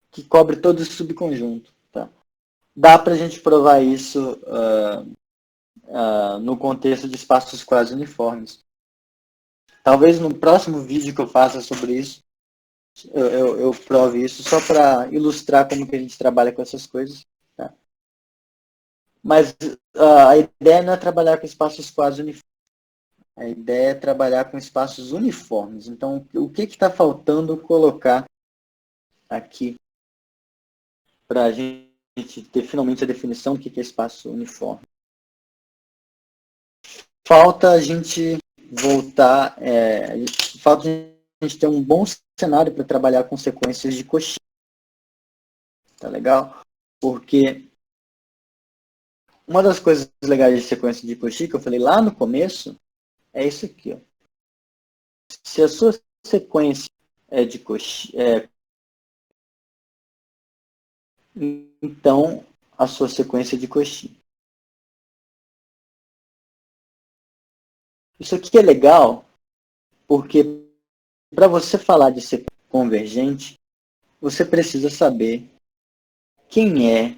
que cobre todo esse subconjunto. Tá? Dá para a gente provar isso no contexto de espaços quase uniformes. Talvez no próximo vídeo que eu faça sobre isso, eu prove isso só para ilustrar como que a gente trabalha com essas coisas. Tá? Mas a ideia não é trabalhar com espaços quase uniformes. A ideia é trabalhar com espaços uniformes. Então, o que está faltando colocar aqui para a gente ter finalmente a definição do que é espaço uniforme? Falta a gente voltar, falta a gente ter um bom cenário para trabalhar com sequências de Cauchy. Tá legal? Porque uma das coisas legais de sequência de Cauchy, que eu falei lá no começo, é isso aqui. Ó. Se a sua sequência é de Cauchy, então a sua sequência é de Cauchy. Isso aqui é legal porque para você falar de sequência convergente, você precisa saber quem é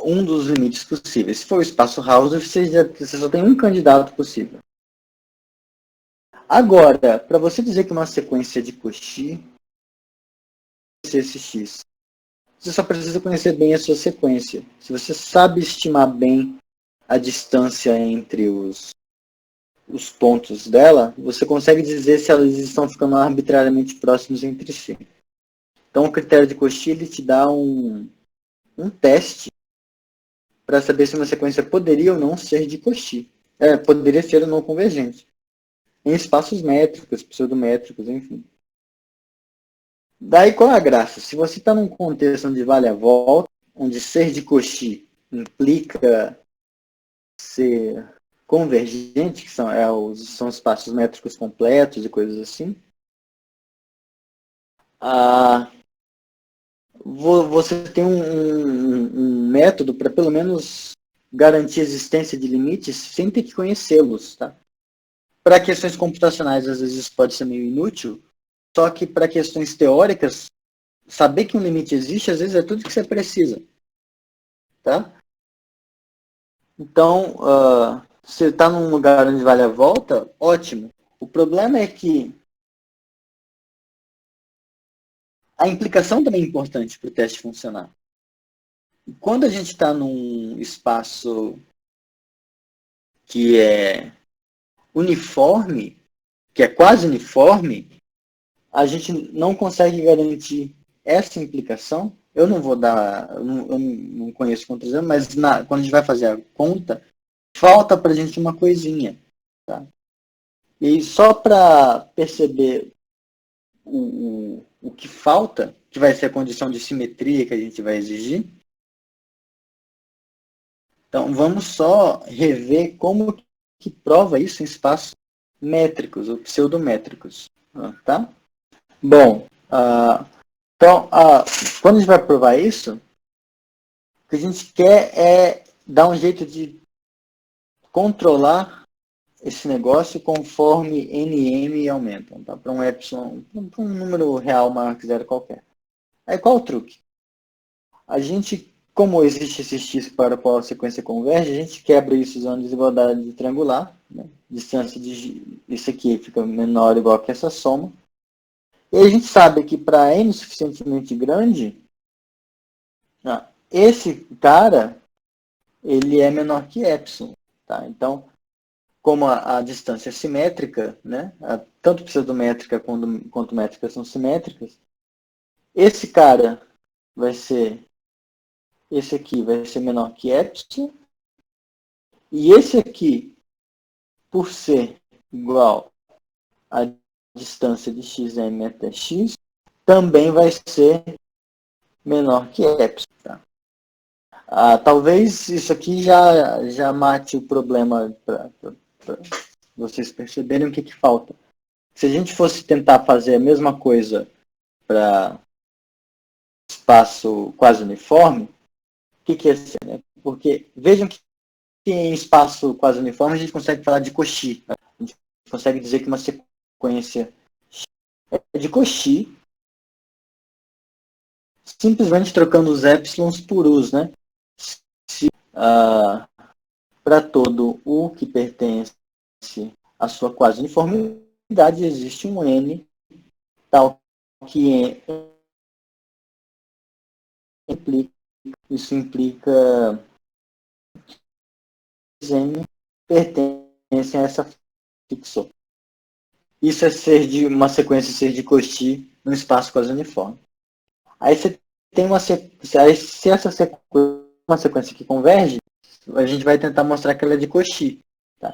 um dos limites possíveis. Se for o espaço Hausdorff, você só tem um candidato possível. Agora, para você dizer que uma sequência é de Cauchy, esse X, você só precisa conhecer bem a sua sequência. Se você sabe estimar bem a distância entre os pontos dela, você consegue dizer se elas estão ficando arbitrariamente próximos entre si. Então, o critério de Cauchy ele te dá um teste para saber se uma sequência poderia ou não ser de Cauchy. Poderia ser ou não convergente. Em espaços métricos, pseudométricos, enfim. Daí qual é a graça? Se você está num contexto onde vale a volta, onde ser de Cauchy implica ser convergente, que são espaços métricos completos e coisas assim, você tem um método para pelo menos garantir a existência de limites sem ter que conhecê-los. Tá? Para questões computacionais, às vezes isso pode ser meio inútil, só que para questões teóricas, saber que um limite existe, às vezes é tudo que você precisa. Tá? Então, se está num lugar onde vale a volta, ótimo. O problema é que a implicação também é importante para o teste funcionar. E quando a gente está num espaço que é uniforme, que é quase uniforme, a gente não consegue garantir essa implicação. Eu não vou dar, eu não conheço quantos anos, mas quando a gente vai fazer a conta, falta para a gente uma coisinha. Tá? E só para perceber o que falta, que vai ser a condição de simetria que a gente vai exigir, então vamos só rever como que prova isso em espaços métricos ou pseudométricos. Tá? Bom, então, quando a gente vai provar isso, o que a gente quer é dar um jeito de controlar esse negócio conforme NM aumentam, tá? Para um epsilon, para um número real maior que zero qualquer. Aí qual o truque? A gente, como existe esse x para o qual a sequência converge, a gente quebra isso usando desigualdade triangular, né? Distância de isso aqui fica menor ou igual que essa soma. E a gente sabe que para n suficientemente grande, esse cara ele é menor que epsilon. Tá? Então, como a distância é simétrica, né? Tanto pseudométrica quanto métrica são simétricas, esse cara vai ser, esse aqui vai ser menor que epsilon, e esse aqui, por ser igual à distância de xm até x, também vai ser menor que epsilon. Tá? Talvez isso aqui já mate o problema para vocês perceberem o que falta. Se a gente fosse tentar fazer a mesma coisa para espaço quase uniforme, o que ia ser? Né? Porque vejam que em espaço quase uniforme a gente consegue falar de Cauchy. Né? A gente consegue dizer que uma sequência é de Cauchy simplesmente trocando os épsilons por u's. Né? Se para todo U que pertence à sua quase uniformidade existe um N tal que isso implica M pertencem a essa fixação. Isso é ser de uma sequência ser de Cauchy num espaço quase uniforme. Aí você tem se essa sequência uma sequência que converge, a gente vai tentar mostrar que ela é de Cauchy. Tá?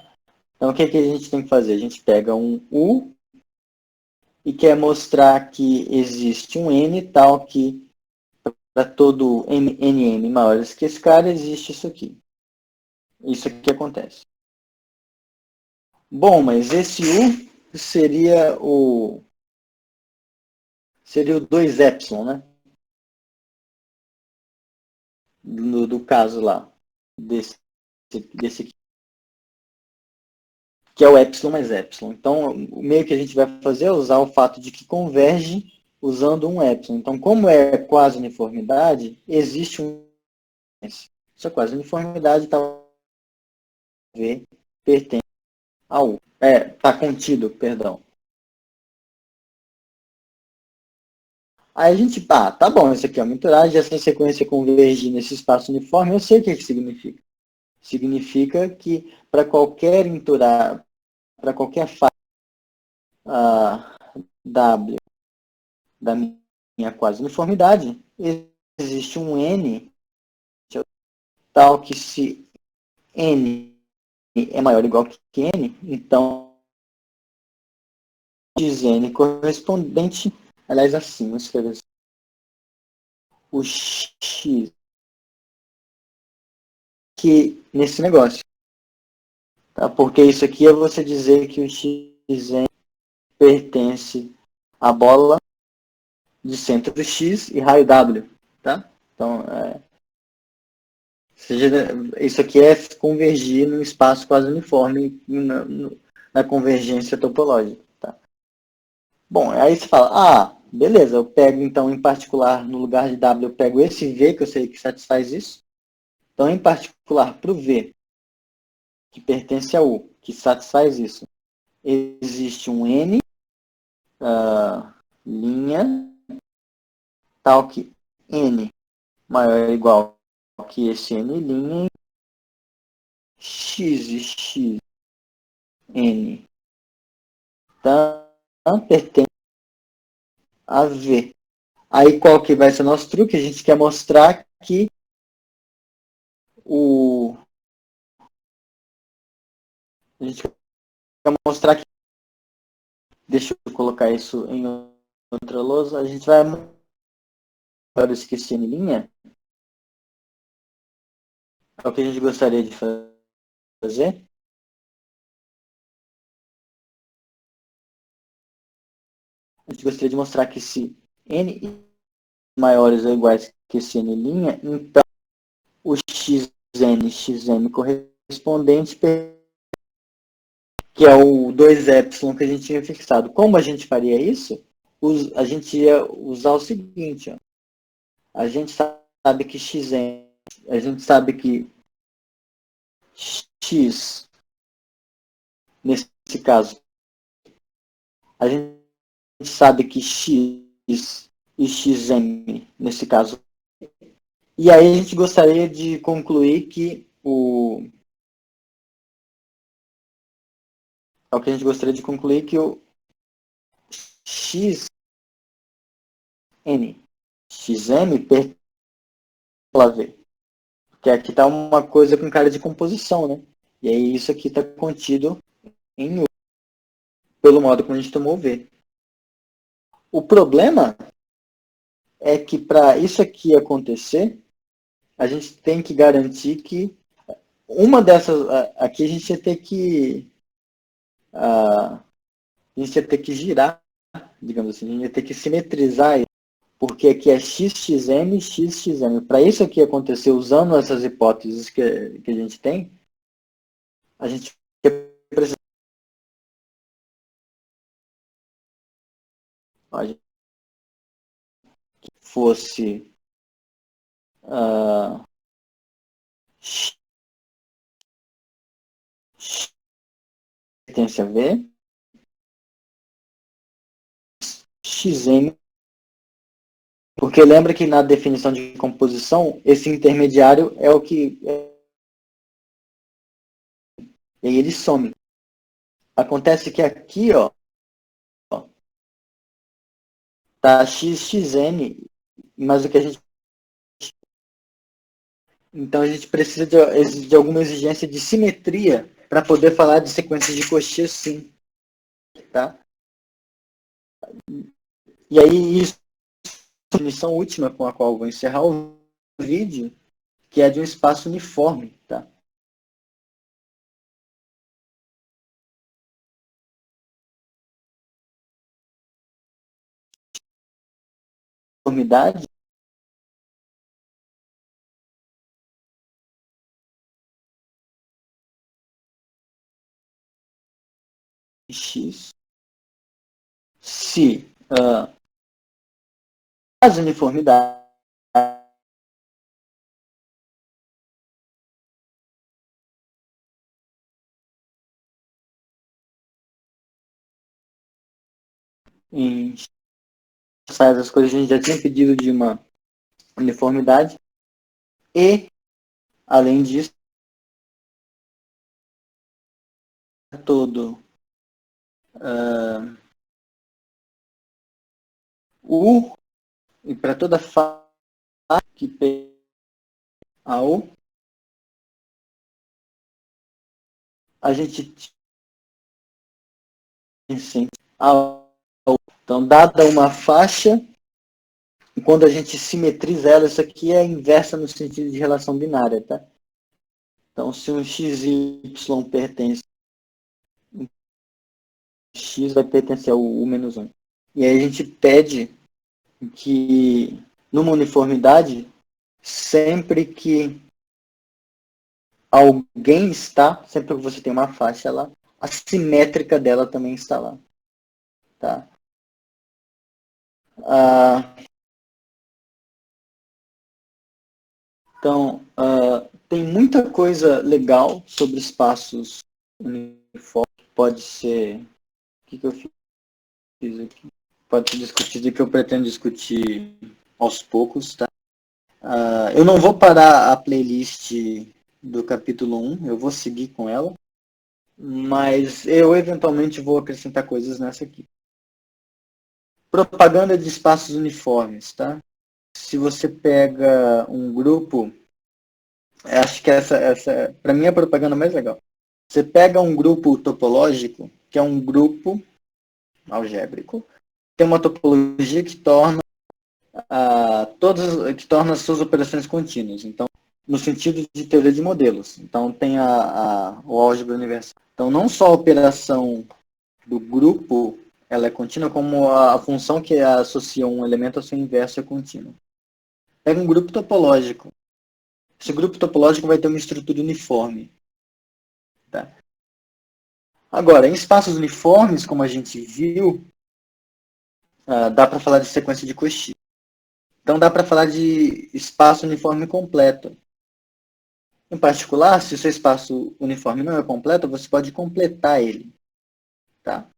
Então o que a gente tem que fazer? A gente pega um U e quer mostrar que existe um N tal que para todo NM maiores que esse cara existe isso aqui. Isso aqui acontece. Bom, mas esse U seria o 2 epsilon, né? Do caso lá, desse aqui, que é o epsilon mais epsilon. Então, o meio que a gente vai fazer é usar o fato de que converge usando um epsilon. Então, como é quase uniformidade, existe essa quase uniformidade tal V pertence a U. Está contido, perdão. Aí a gente, tá bom, isso aqui é uma entourage, essa sequência converge nesse espaço uniforme, eu sei o que isso significa. Significa que para qualquer entourage, para qualquer faixa W da minha quase uniformidade, existe um N tal que se N é maior ou igual que N, então Xn correspondente, aliás, assim, vamos escrever assim, o X que nesse negócio. Tá? Porque isso aqui é você dizer que o Xn pertence à bola de centro X e raio W. Tá? Então, isso aqui é convergir num espaço quase uniforme na convergência topológica. Tá? Bom, aí você fala, beleza, eu pego então em particular, no lugar de W, eu pego esse V, que eu sei que satisfaz isso. Então, em particular, para o V, que pertence a U, que satisfaz isso, existe um N, linha, tal que N maior ou igual que esse N linha, X e X, N, tá? Pertence a V. Aí qual que vai ser o nosso truque? A gente quer mostrar que a gente quer mostrar que, deixa eu colocar isso em outra lousa, a gente vai, agora eu esqueci a linha, é o que a gente gostaria de fazer. A gente gostaria de mostrar que se N maiores ou iguais que esse N', então o xm correspondente, que é o 2epsilon que a gente tinha fixado. Como a gente faria isso? A gente ia usar o seguinte, ó. A gente sabe que xm, a gente sabe que x, nesse caso, a gente sabe que x e xm, nesse caso. E aí a gente gostaria de concluir que é o que a gente gostaria de concluir que o xn, xm pertence a V. Porque aqui está uma coisa com cara de composição, né? E aí isso aqui está contido em U, pelo modo como a gente tomou V. O problema é que para isso aqui acontecer, a gente tem que garantir que uma dessas, aqui a gente ia ter que, a gente ia ter que girar, digamos assim, a gente ia ter que simetrizar, porque aqui é xxm, xxm. Para isso aqui acontecer usando essas hipóteses que a gente tem, a gente precisa que fosse x pertence a V, xm, porque lembra que na definição de composição, esse intermediário é o que e aí ele some. Acontece que aqui, ó, tá xxn, mas o que a gente, então a gente precisa de alguma exigência de simetria para poder falar de sequências de Cauchy, sim, tá? E aí isso é a definição última com a qual eu vou encerrar o vídeo, que é de um espaço uniforme, tá? uniformidade, x, se as uniformidades em essas coisas a gente já tinha pedido de uma uniformidade e, além disso, todo U e para toda face que P a U, a gente tem a U. Então, dada uma faixa, quando a gente simetriza ela, isso aqui é inversa no sentido de relação binária, tá? Então, se um x e y pertence, x vai pertencer ao U menos 1. E aí a gente pede que, numa uniformidade, sempre que alguém está, sempre que você tem uma faixa lá, a simétrica dela também está lá. Tá? Então, tem muita coisa legal sobre espaços uniformes. Pode ser... O que eu fiz aqui? Pode ser discutido e que eu pretendo discutir aos poucos. Tá? Eu não vou parar a playlist do capítulo 1, eu vou seguir com ela. Mas eu eventualmente vou acrescentar coisas nessa aqui. Propaganda de espaços uniformes, tá? Se você pega um grupo, acho que essa para mim é a propaganda mais legal. Você pega um grupo topológico, que é um grupo algébrico, tem uma topologia que torna que torna as suas operações contínuas. Então, no sentido de teoria de modelos. Então, tem o álgebra universal. Então, não só a operação do grupo ela é contínua, como a função que associa um elemento ao seu inverso é contínua. Pega um grupo topológico. Esse grupo topológico vai ter uma estrutura uniforme. Tá? Agora, em espaços uniformes, como a gente viu, dá para falar de sequência de Cauchy. Então, dá para falar de espaço uniforme completo. Em particular, se o seu espaço uniforme não é completo, você pode completar ele. Tá?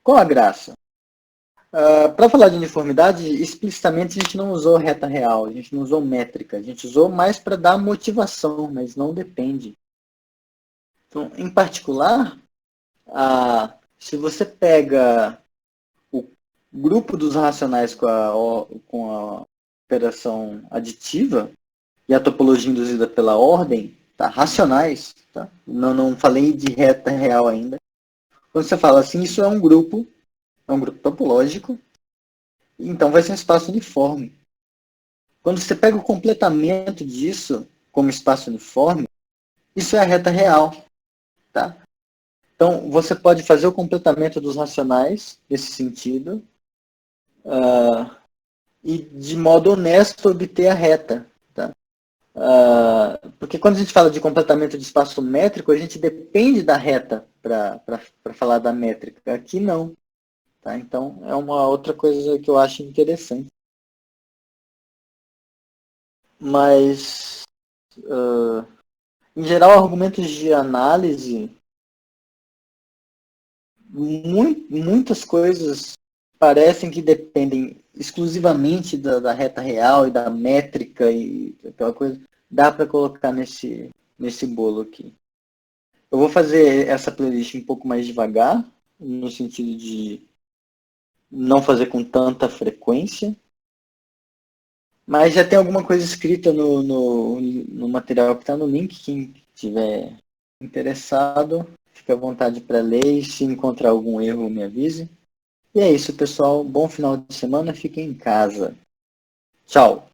Qual a graça? Para falar de uniformidade, explicitamente a gente não usou reta real, a gente não usou métrica, a gente usou mais para dar motivação, mas não depende. Então, em particular, se você pega o grupo dos racionais com a operação aditiva e a topologia induzida pela ordem, tá? Racionais, tá? Não falei de reta real ainda. Quando você fala assim, isso é um grupo topológico, então vai ser um espaço uniforme. Quando você pega o completamento disso como espaço uniforme, isso é a reta real. Tá? Então, você pode fazer o completamento dos racionais nesse sentido e, de modo honesto, obter a reta. Tá? Porque quando a gente fala de completamento de espaço métrico, a gente depende da reta para falar da métrica. Aqui não. Tá? Então, é uma outra coisa que eu acho interessante. Mas, em geral, argumentos de análise, muitas coisas parecem que dependem exclusivamente da reta real e da métrica e aquela coisa. Dá para colocar nesse bolo aqui. Eu vou fazer essa playlist um pouco mais devagar, no sentido de não fazer com tanta frequência. Mas já tem alguma coisa escrita no material que está no link. Quem tiver interessado, fique à vontade para ler e se encontrar algum erro, me avise. E é isso, pessoal. Bom final de semana. Fiquem em casa. Tchau.